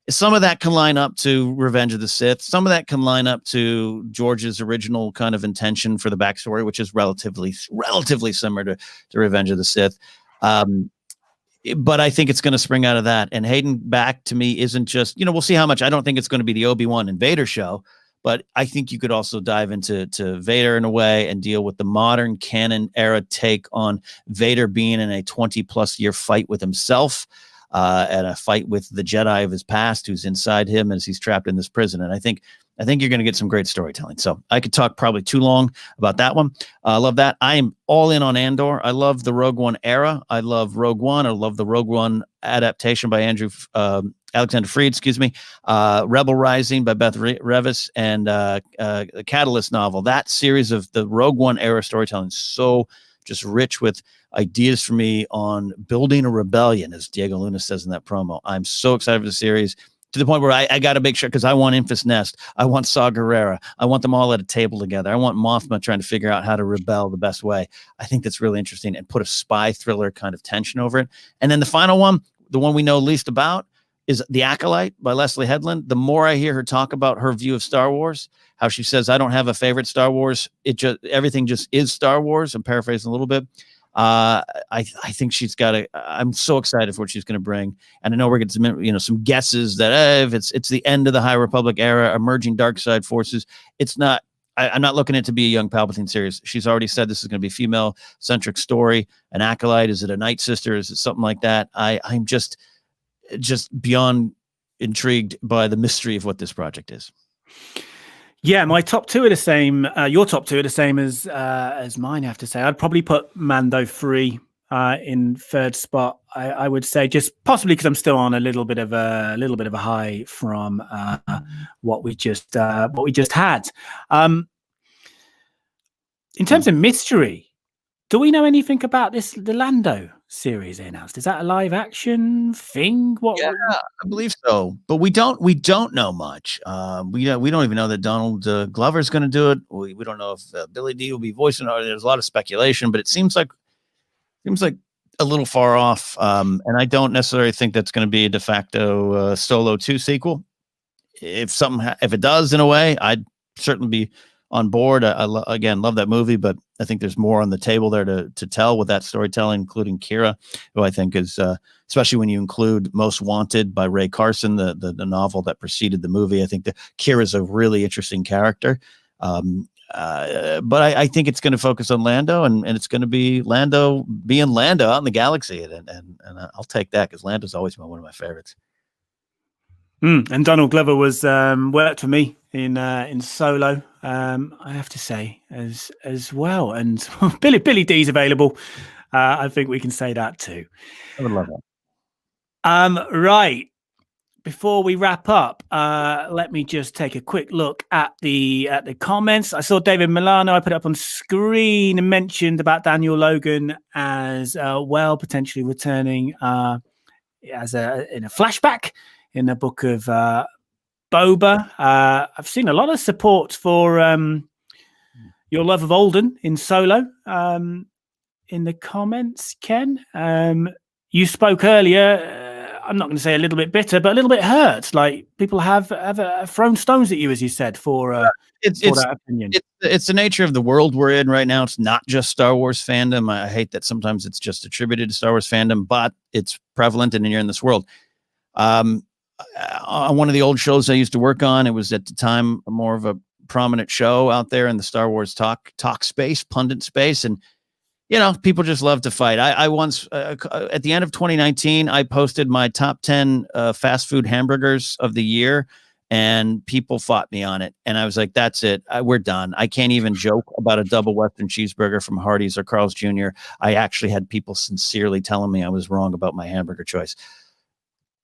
Some of that can line up to Revenge of the Sith. Some of that can line up to George's original kind of intention for the backstory, which is relatively similar to Revenge of the Sith. But I think it's going to spring out of that. And Hayden back to me isn't just, we'll see how much. I don't think it's going to be the Obi-Wan and Vader show, but I think you could also dive into Vader in a way and deal with the modern canon era take on Vader being in a 20+ year fight with himself, and a fight with the Jedi of his past who's inside him as he's trapped in this prison. And I think you're going to get some great storytelling. So I could talk probably too long about that one. I love that. I am all in on Andor. I love the Rogue One era. I love Rogue One. I love the Rogue One adaptation by Alexander Freed, Rebel Rising by Beth Revis, and the Catalyst novel. That series of the Rogue One era storytelling is so just rich with ideas for me on building a rebellion, as Diego Luna says in that promo. I'm so excited for the series, to the point where I got to make sure, because I want Infus Nest, I want Saw Gerrera, I want them all at a table together. I want Mothma trying to figure out how to rebel the best way. I think that's really interesting, and put a spy thriller kind of tension over it. And then the final one, the one we know least about, is The Acolyte by Leslie Headland. The more I hear her talk about her view of Star Wars, how she says, I don't have a favorite Star Wars. Everything just is Star Wars. I'm paraphrasing a little bit. I think she's got I'm so excited for what she's going to bring. And I know we're getting some guesses that if it's the end of the High Republic era, emerging dark side forces. It's not, I'm not looking at it to be a young Palpatine series. She's already said this is going to be a female centric story. An acolyte. Is it a Night Sister? Is it something like that? I'm just beyond intrigued by the mystery of what this project is. Yeah, my top two are the same. Your top two are the same as mine, I have to say. I'd probably put Mando 3 in third spot. I would say, just possibly because I'm still on a little bit of a high from what we just had. In terms of mystery, do we know anything about the Lando series they announced? Is that a live action thing? Yeah, I believe so, but we don't know much. We don't even know that Donald Glover is going to do it. We don't know if Billy D will be voicing it. There's a lot of speculation, but it seems like a little far off. And I don't necessarily think that's going to be a de facto Solo 2 sequel. If it does, in a way, I'd certainly be on board. Again, love that movie, but I think there's more on the table there to tell with that storytelling, including Kira, who I think is, especially when you include Most Wanted by Ray Carson, the novel that preceded the movie. I think that Kira is a really interesting character. But I think it's going to focus on Lando, and it's going to be Lando being Lando out in the galaxy, and I'll take that, because Lando's always been one of my favorites. And Donald Glover was worked for me in Solo, I have to say, as well. And Billy D's available. I think we can say that too. I would love that. Right. Before we wrap up, let me just take a quick look at the comments. I saw David Milano. I put it up on screen and mentioned about Daniel Logan as well, potentially returning in a flashback in the book of Boba. I've seen a lot of support for your love of Alden in Solo in the comments, Ken. You spoke earlier. I'm not going to say a little bit bitter, but a little bit hurt. Like, people have thrown stones at you, as you said, for that opinion. It's the nature of the world we're in right now. It's not just Star Wars fandom. I hate that sometimes it's just attributed to Star Wars fandom, but it's prevalent, and you're in this world. On one of the old shows I used to work on, it was at the time more of a prominent show out there in the Star Wars talk space, pundit space, and people just love to fight. I once, at the end of 2019, I posted my top 10 fast food hamburgers of the year, and people fought me on it. And I was like, that's it. We're done. I can't even joke about a double Western cheeseburger from Hardee's or Carl's Jr. I actually had people sincerely telling me I was wrong about my hamburger choice.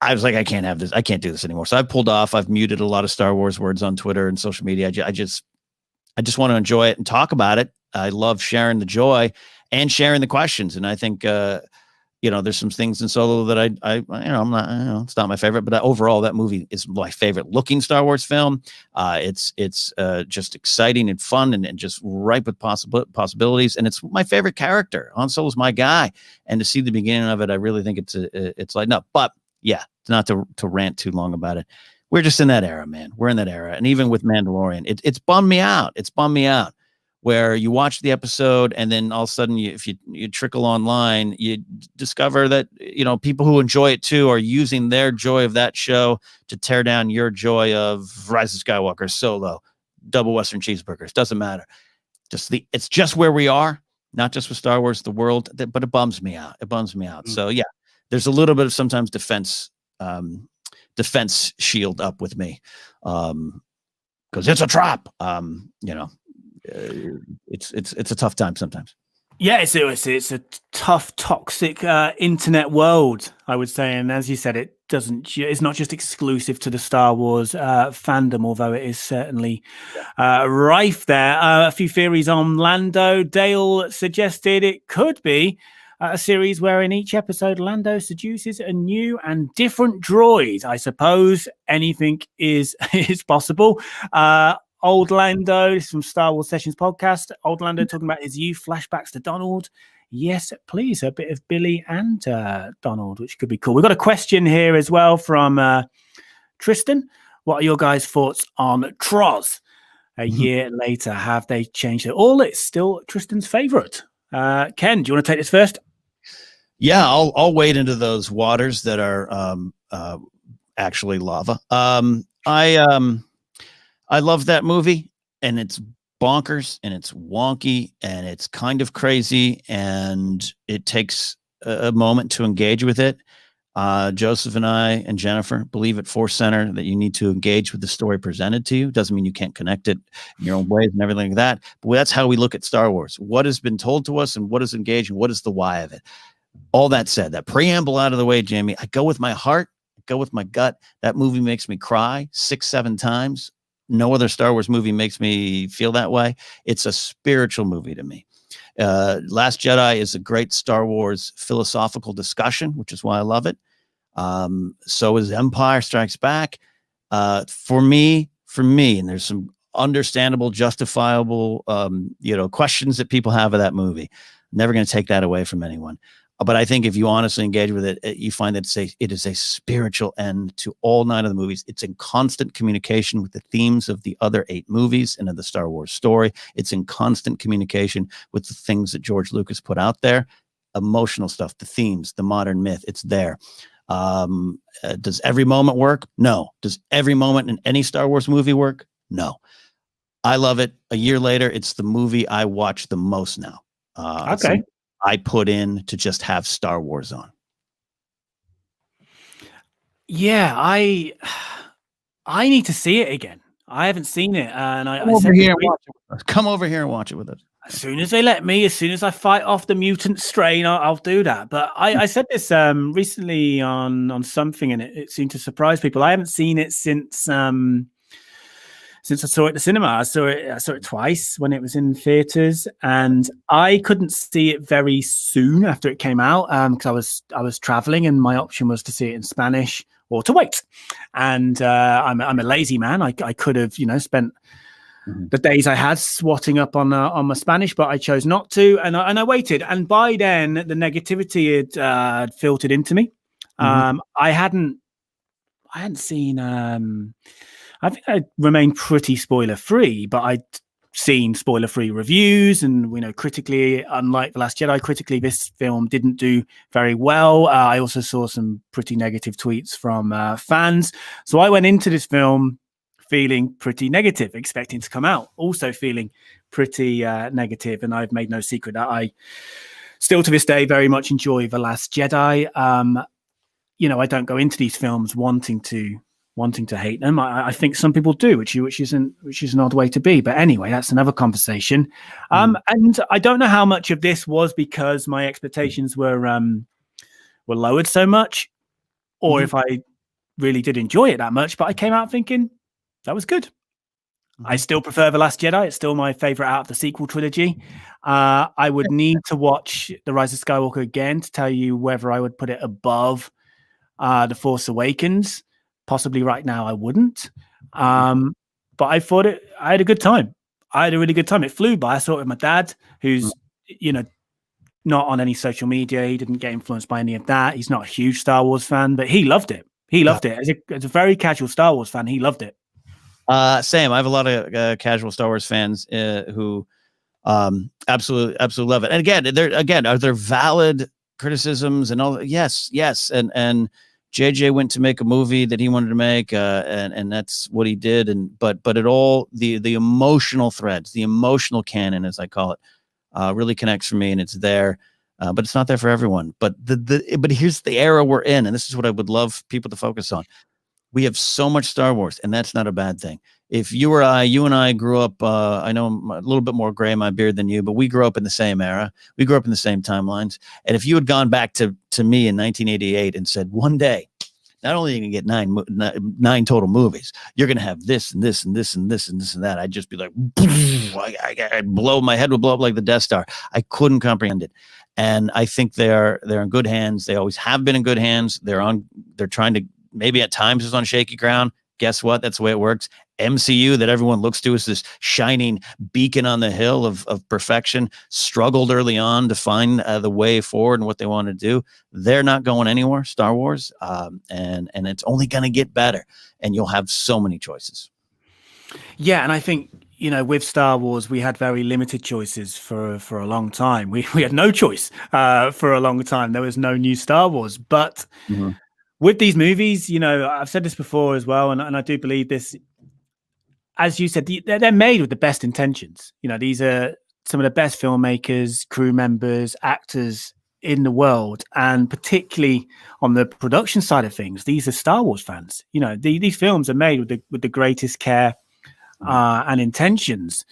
I was like, I can't have this. I can't do this anymore. So I pulled off. I've muted a lot of Star Wars words on Twitter and social media. I just want to enjoy it and talk about it. I love sharing the joy and sharing the questions. And I think, there's some things in Solo that I'm not, it's not my favorite, but overall that movie is my favorite looking Star Wars film. It's just exciting and fun and just ripe with possibilities. And it's my favorite character. Han Solo's my guy. And to see the beginning of it, I really think it's lighting up. But yeah, not to rant too long about it. We're just in that era, man. We're in that era. And even with Mandalorian, it's bummed me out. It's bummed me out where you watch the episode and then all of a sudden if you trickle online, you discover that, people who enjoy it too are using their joy of that show to tear down your joy of Rise of Skywalker, Solo, double Western cheeseburgers. Doesn't matter. It's just where we are, not just with Star Wars, the world, but it bums me out. It bums me out. So yeah, there's a little bit of sometimes defense shield up with me. Cause it's a trap. It's a tough time sometimes. Yeah, it's a tough, toxic internet world, I would say. And as you said, it's not just exclusive to the Star Wars fandom, although it is certainly rife there. A few theories on Lando. Dale suggested it could be a series where in each episode Lando seduces a new and different droid. I suppose anything is possible. Old Lando from Star Wars Sessions podcast. Old Lando talking about his youth, flashbacks to Donald. Yes, please, a bit of Billy and Donald, which could be cool. We've got a question here as well from Tristan. What are your guys' thoughts on Troz? A year later, have they changed it all? It's still Tristan's favorite. Ken, do you want to take this first? Yeah, I'll wade into those waters that are actually lava. I love that movie, and it's bonkers, and it's wonky, and it's kind of crazy, and it takes a moment to engage with it. Joseph and I and Jennifer believe at Force Center that you need to engage with the story presented to you. Doesn't mean you can't connect it in your own ways and everything like that. But that's how we look at Star Wars. What has been told to us and what is engaging? What is the why of it? All that said, that preamble out of the way, Jamie, I go with my heart, I go with my gut. That movie makes me cry 6-7 times. No other Star Wars movie makes me feel that way. It's a spiritual movie to me. Last Jedi is a great Star Wars philosophical discussion, which is why I love it. So is Empire Strikes Back. For me, and there's some understandable, justifiable, questions that people have of that movie. Never going to take that away from anyone. But I think if you honestly engage with it, you find that it is a spiritual end to all 9 of the movies. It's in constant communication with the themes of the other 8 movies and of the Star Wars story. It's in constant communication with the things that George Lucas put out there. Emotional stuff, the themes, the modern myth, it's there. Does every moment work? No. Does every moment in any Star Wars movie work? No. I love it. A year later, it's the movie I watch the most now. Okay. I put in to just have Star Wars on. Yeah, I need to see it again. I haven't seen it, and Come over here and watch it with us. As soon as they let me, as soon as I fight off the mutant strain, I'll do that. But I said this recently on something, and it seemed to surprise people. I haven't seen it since I saw it at the cinema. I saw it twice when it was in theaters, and I couldn't see it very soon after it came out because I was traveling, and my option was to see it in Spanish or to wait. And I'm a lazy man. I could have spent the days I had swatting up on my Spanish, but I chose not to, and I waited. And by then, the negativity had filtered into me. I hadn't seen. I think I remained pretty spoiler free, but I'd seen spoiler free reviews, and critically, unlike The Last Jedi, critically this film didn't do very well. I also saw some pretty negative tweets from fans, so I went into this film feeling pretty negative, expecting to come out also feeling pretty negative. And I've made no secret that I still to this day very much enjoy The Last Jedi. I don't go into these films wanting to wanting to hate them. I think some people do, which is an odd way to be. But anyway, that's another conversation. And I don't know how much of this was because my expectations were lowered so much, or if I really did enjoy it that much. But I came out thinking that was good. I still prefer The Last Jedi. It's still my favorite out of the sequel trilogy. I would need to watch The Rise of Skywalker again to tell you whether I would put it above The Force Awakens. Possibly right now I wouldn't. But I thought I had a good time. I had a really good time. It flew by. I saw it with my dad, who's, not on any social media. He didn't get influenced by any of that. He's not a huge Star Wars fan, but he loved it. He loved it. As a very casual Star Wars fan, he loved it. Same. I have a lot of casual Star Wars fans who absolutely love it. And again, are there valid criticisms and all? Yes. And JJ went to make a movie that he wanted to make, and that's what he did. But it all the emotional threads, the emotional canon, as I call it, really connects for me, and it's there. But it's not there for everyone. But but here's the era we're in, and this is what I would love people to focus on. We have so much Star Wars, and that's not a bad thing. If you and I grew up, I know I'm a little bit more gray in my beard than you, but we grew up in the same era. We grew up in the same timelines. And if you had gone back to me in 1988 and said, one day, not only are you going to get nine total movies, you're going to have this and this and this and this and this and that, I'd just be like, my head would blow up like the Death Star. I couldn't comprehend it. And I think they're in good hands. They always have been in good hands. They're trying to, maybe at times is on shaky ground. Guess what? That's the way it works. MCU that everyone looks to as this shining beacon on the hill of perfection struggled early on to find the way forward and what they want to do. They're not going anywhere, Star Wars, and it's only going to get better, and you'll have so many choices. Yeah, and I think, with Star Wars, we had very limited choices for a long time. We had no choice for a long time. There was no new Star Wars, but with these movies, I've said this before as well, and I do believe this. As you said, they're made with the best intentions. These are some of the best filmmakers, crew members, actors in the world, and particularly on the production side of things, these are Star Wars fans. These films are made with the greatest care and intentions,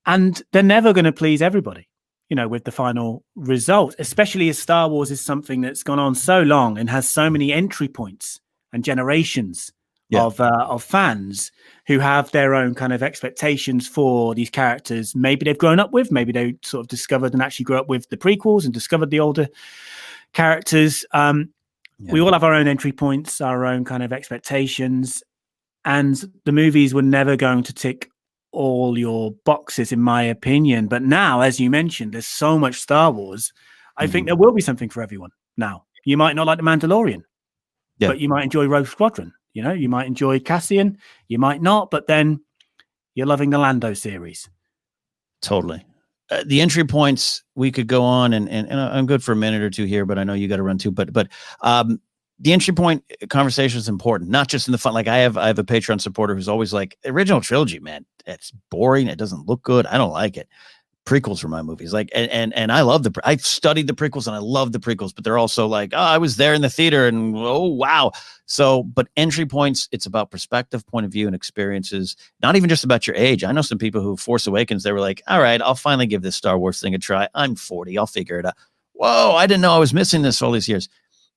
and they're never going to please everybody. With the final result, especially as Star Wars is something that's gone on so long and has so many entry points and generations of fans who have their own kind of expectations for these characters. Maybe they've grown up with, maybe they sort of discovered and actually grew up with the prequels and discovered the older characters. We all have our own entry points, our own kind of expectations, and the movies were never going to tick all your boxes, in my opinion. But now, as you mentioned, there's so much Star Wars. I think there will be something for everyone now. You might not like The Mandalorian, but you might enjoy Rogue Squadron. You might enjoy Cassian, you might not, but then you're loving the Lando series. Totally. The entry points, we could go on, and I'm good for a minute or two here, but I know you got to run too. But the entry point conversation is important, not just in the fun. Like I have a Patreon supporter who's always like, original trilogy, man, it's boring. It doesn't look good. I don't like it. Prequels are my movies. Like, and I love I've studied the prequels and I love the prequels, but they're also like, oh, I was there in the theater and oh, wow. So, but entry points, it's about perspective, point of view, and experiences, not even just about your age. I know some people who Force Awakens, they were like, all right, I'll finally give this Star Wars thing a try. I'm 40. I'll figure it out. Whoa, I didn't know I was missing this all these years.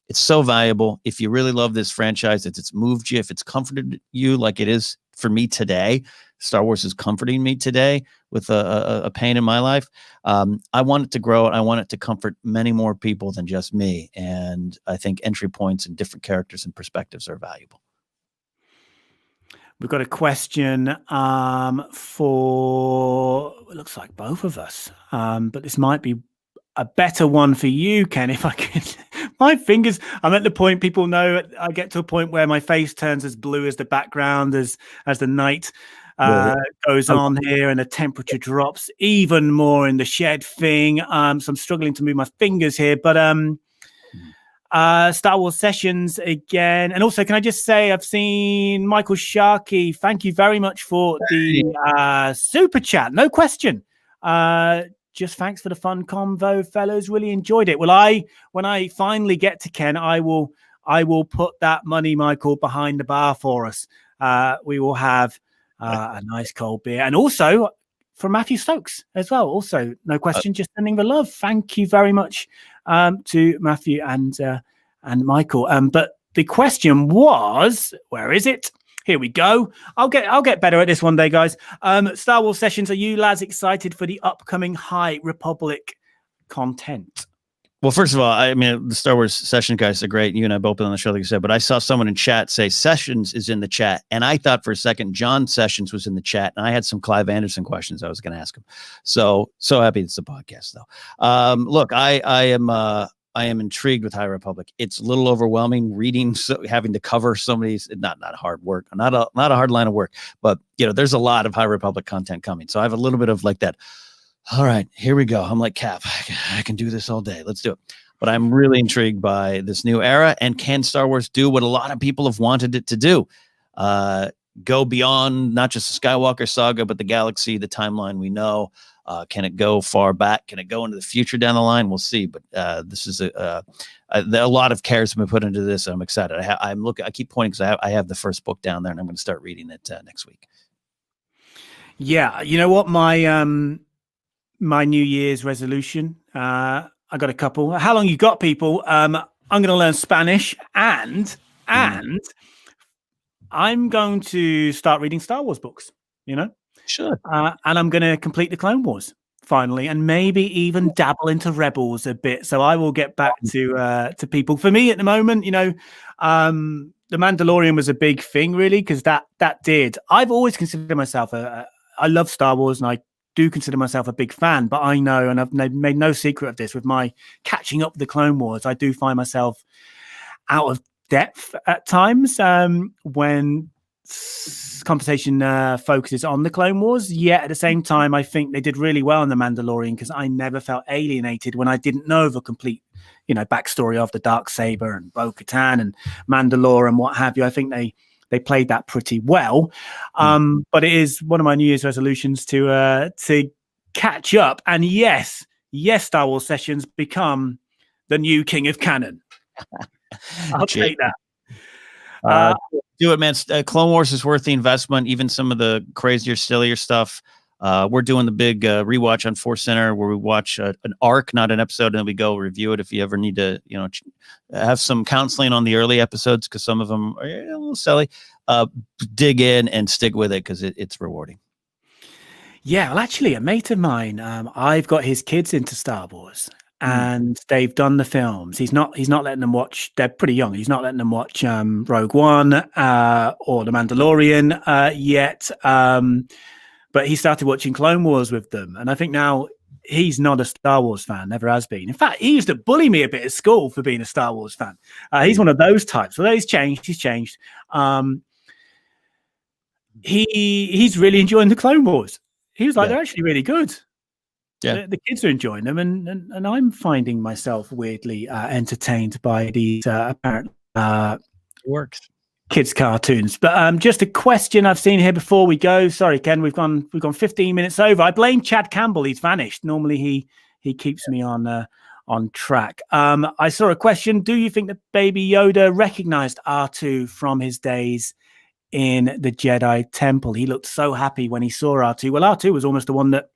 It's so valuable. If you really love this franchise, it's moved you, if it's comforted you like it is for me today, Star Wars is comforting me today with a pain in my life. I want it to grow. I want it to comfort many more people than just me. And I think entry points and different characters and perspectives are valuable. We've got a question for, it looks like both of us, but this might be a better one for you, Ken, if I could. My fingers, I'm at the point, people know, I get to a point where my face turns as blue as the background as the night goes on here, and the temperature drops even more in the shed thing. So I'm struggling to move my fingers here, but Star Wars Sessions again. And also, can I just say, I've seen Michael Sharkey. Thank you very much for the super chat. No question. Just thanks for the fun convo, fellas. Really enjoyed it. Well, when I finally get to Ken, I will I will put that money, Michael, behind the bar for us. We will have a nice cold beer, and also from Matthew Stokes as well. Also, no question, just sending the love. Thank you very much to Matthew and Michael. But the question was, where is it? Here we go. I'll get better at this one day, guys. Star Wars Sessions, are you lads excited for the upcoming High Republic content? Well, first of all, I mean, the Star Wars Session guys are great. You and I both been on the show, like you said, but I saw someone in chat say Sessions is in the chat. And I thought for a second, John Sessions was in the chat. And I had some Clive Anderson questions I was going to ask him. So happy it's a podcast, though. Look, I am intrigued with High Republic. It's a little overwhelming reading, having to cover some of these, not hard work, not a hard line of work, but there's a lot of High Republic content coming. So I have a little bit of like that. All right, here we go. I'm like, Cap, I can do this all day. Let's do it. But I'm really intrigued by this new era. And can Star Wars do what a lot of people have wanted it to do? Go beyond not just the Skywalker saga, but the galaxy, the timeline we know. Can it go far back? Can it go into the future down the line? We'll see. But this is a lot of cares have been put into this. And I'm excited. I keep pointing because I have the first book down there, and I'm going to start reading it next week. Yeah, you know what? My New Year's resolution. I got a couple. How long you got, people? I'm going to learn Spanish, and I'm going to start reading Star Wars books. Sure. And I'm going to complete the Clone Wars finally, and maybe even dabble into Rebels a bit. So I will get back to people. For me at the moment, the Mandalorian was a big thing, really, because that did. I've always considered myself I love Star Wars, and I do consider myself a big fan, but I know, and I've made no secret of this, with my catching up with the Clone Wars, I do find myself out of depth at times when conversation focuses on the Clone Wars. Yet at the same time, I think they did really well in the Mandalorian, because I never felt alienated when I didn't know the complete, backstory of the Darksaber and Bo-Katan and Mandalore and what have you. I think they played that pretty well. But it is one of my New Year's resolutions to catch up. And yes, Star Wars Sessions become the new king of canon. I'll take that. Do it, man. Clone Wars is worth the investment. Even some of the crazier, sillier stuff. We're doing the big rewatch on Force Center, where we watch an arc, not an episode, and then we go review it. If you ever need to, have some counseling on the early episodes, because some of them are a little silly, dig in and stick with it, because it's rewarding. Yeah, well, actually, a mate of mine, I've got his kids into Star Wars, and they've done the films. He's not letting them watch. They're pretty young. He's not letting them watch Rogue One or The Mandalorian yet. But he started watching Clone Wars with them. And I think now he's not a Star Wars fan, never has been. In fact, he used to bully me a bit at school for being a Star Wars fan. He's one of those types. Well, he's changed. He's really enjoying the Clone Wars. He was like, they're actually really good. Yeah, the kids are enjoying them. And I'm finding myself weirdly entertained by these apparent works. Kids cartoons. But just a question I've seen here before we go. Sorry, Ken, we've gone 15 minutes over. I blame Chad Campbell. He's vanished. Normally he keeps me on track. I saw a question. Do you think that Baby Yoda recognized R2 from his days in the Jedi Temple? He looked so happy when he saw R2. Well, R2 was almost the one that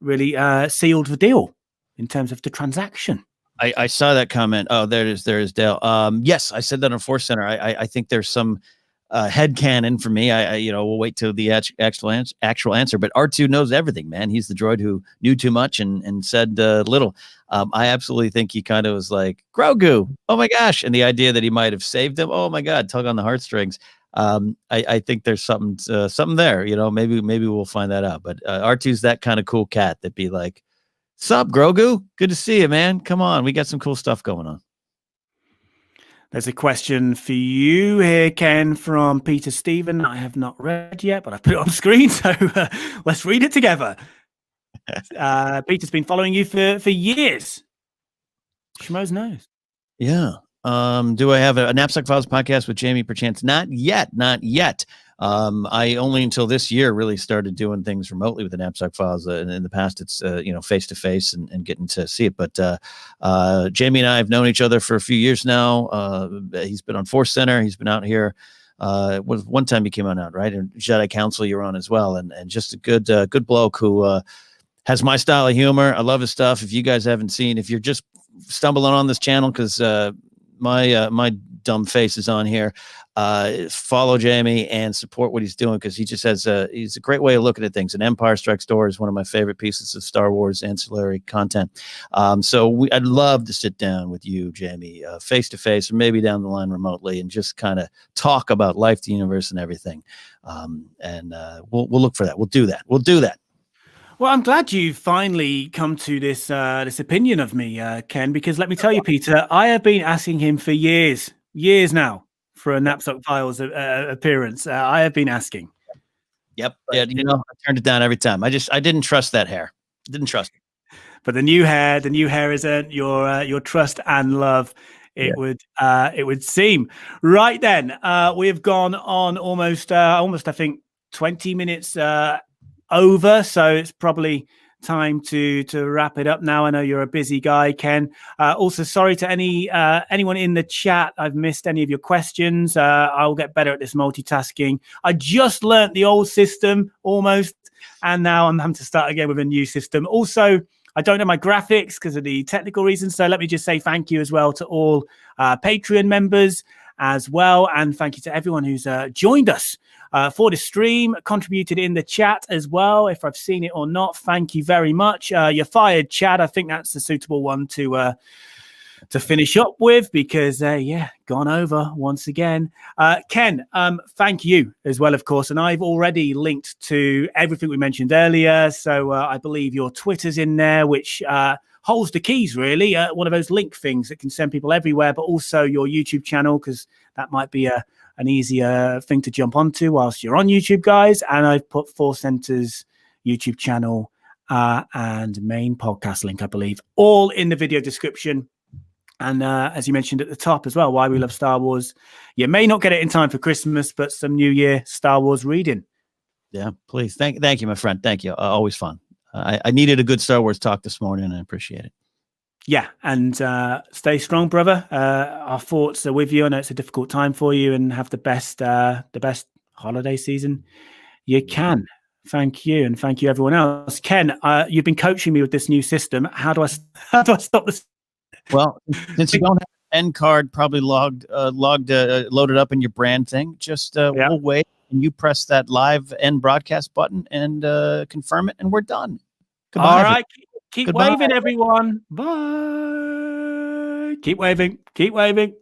really sealed the deal in terms of the transaction. I saw that comment. Oh, there it is, Dale. Yes, I said that on Force Center. I think there's some headcanon for me. We'll wait till the actual answer. But R2 knows everything, man. He's the droid who knew too much and said little. I absolutely think he kind of was like, Grogu, oh my gosh. And the idea that he might have saved him, oh my God, tug on the heartstrings. I think there's something there. Maybe we'll find that out. But R2's that kind of cool cat that'd be like, sup, Grogu? Good to see you, man. Come on. We got some cool stuff going on. There's a question for you here, Ken, from Peter Stephen. I have not read yet, but I put it on screen, so let's read it together. Peter's been following you for years. Schmoes knows. Yeah. Do I have a Napzok Files podcast with Jamie perchance? Not yet. I only until this year really started doing things remotely with the Napzok Files. And in the past, it's face to face and getting to see it. But Jamie and I have known each other for a few years now. He's been on Force Center. He's been out here. Was one time he came on out, right? And Jedi Council, you're on as well, and just a good bloke who has my style of humor. I love his stuff. If you guys haven't seen, if you're just stumbling on this channel because my dumb face is on here, follow Jamie and support what he's doing, because he just has he's a great way of looking at things. And Empire Strikes Door is one of my favorite pieces of Star Wars ancillary content. So I'd love to sit down with you, Jamie, face to face, or maybe down the line remotely, and just kind of talk about life, the universe, and everything. We'll look for that. We'll do that. We'll do that. Well, I'm glad you finally come to this this opinion of me, Ken, because let me tell you, Peter, I have been asking him for years now for a Napzok Files appearance. I have been asking. Yep. Yeah, I turned it down every time. I didn't trust that hair. Didn't trust it. But the new hair has earned your trust and love. It would seem. Right then, we have gone on almost I think 20 minutes over, so it's probably time to wrap it up now. I know you're a busy guy, Ken. Also, sorry to anyone in the chat. I've missed any of your questions. I'll get better at this multitasking. I just learnt the old system almost, and now I'm having to start again with a new system. Also, I don't know my graphics because of the technical reasons, so let me just say thank you as well to all Patreon members as well, and thank you to everyone who's joined us for the stream, contributed in the chat as well. If I've seen it or not, thank you very much. You're fired, Chad. I think that's a suitable one to finish up with, because gone over once again. Ken, thank you as well, of course, and I've already linked to everything we mentioned earlier, so I believe your Twitter's in there, which holds the keys, really. One of those link things that can send people everywhere, but also your YouTube channel, because that might be an easier thing to jump onto whilst you're on YouTube, guys. And I've put Force Center's YouTube channel and main podcast link, I believe, all in the video description. And as you mentioned at the top as well, Why We Love Star Wars. You may not get it in time for Christmas, but some New Year Star Wars reading. Yeah, please. Thank you, my friend. Thank you. Always fun. I needed a good Star Wars talk this morning, and I appreciate it. Yeah, and stay strong, brother. Our thoughts are with you. I know it's a difficult time for you, and have the best holiday season you can. Thank you, and thank you everyone else. Ken, you've been coaching me with this new system. How do I stop this? Well, since you don't have an end card probably loaded up in your brand thing, just we'll wait, and you press that live end broadcast button and confirm it, and we're done. Goodbye, all right. Keep waving, everyone. Bye. Keep waving. Keep waving.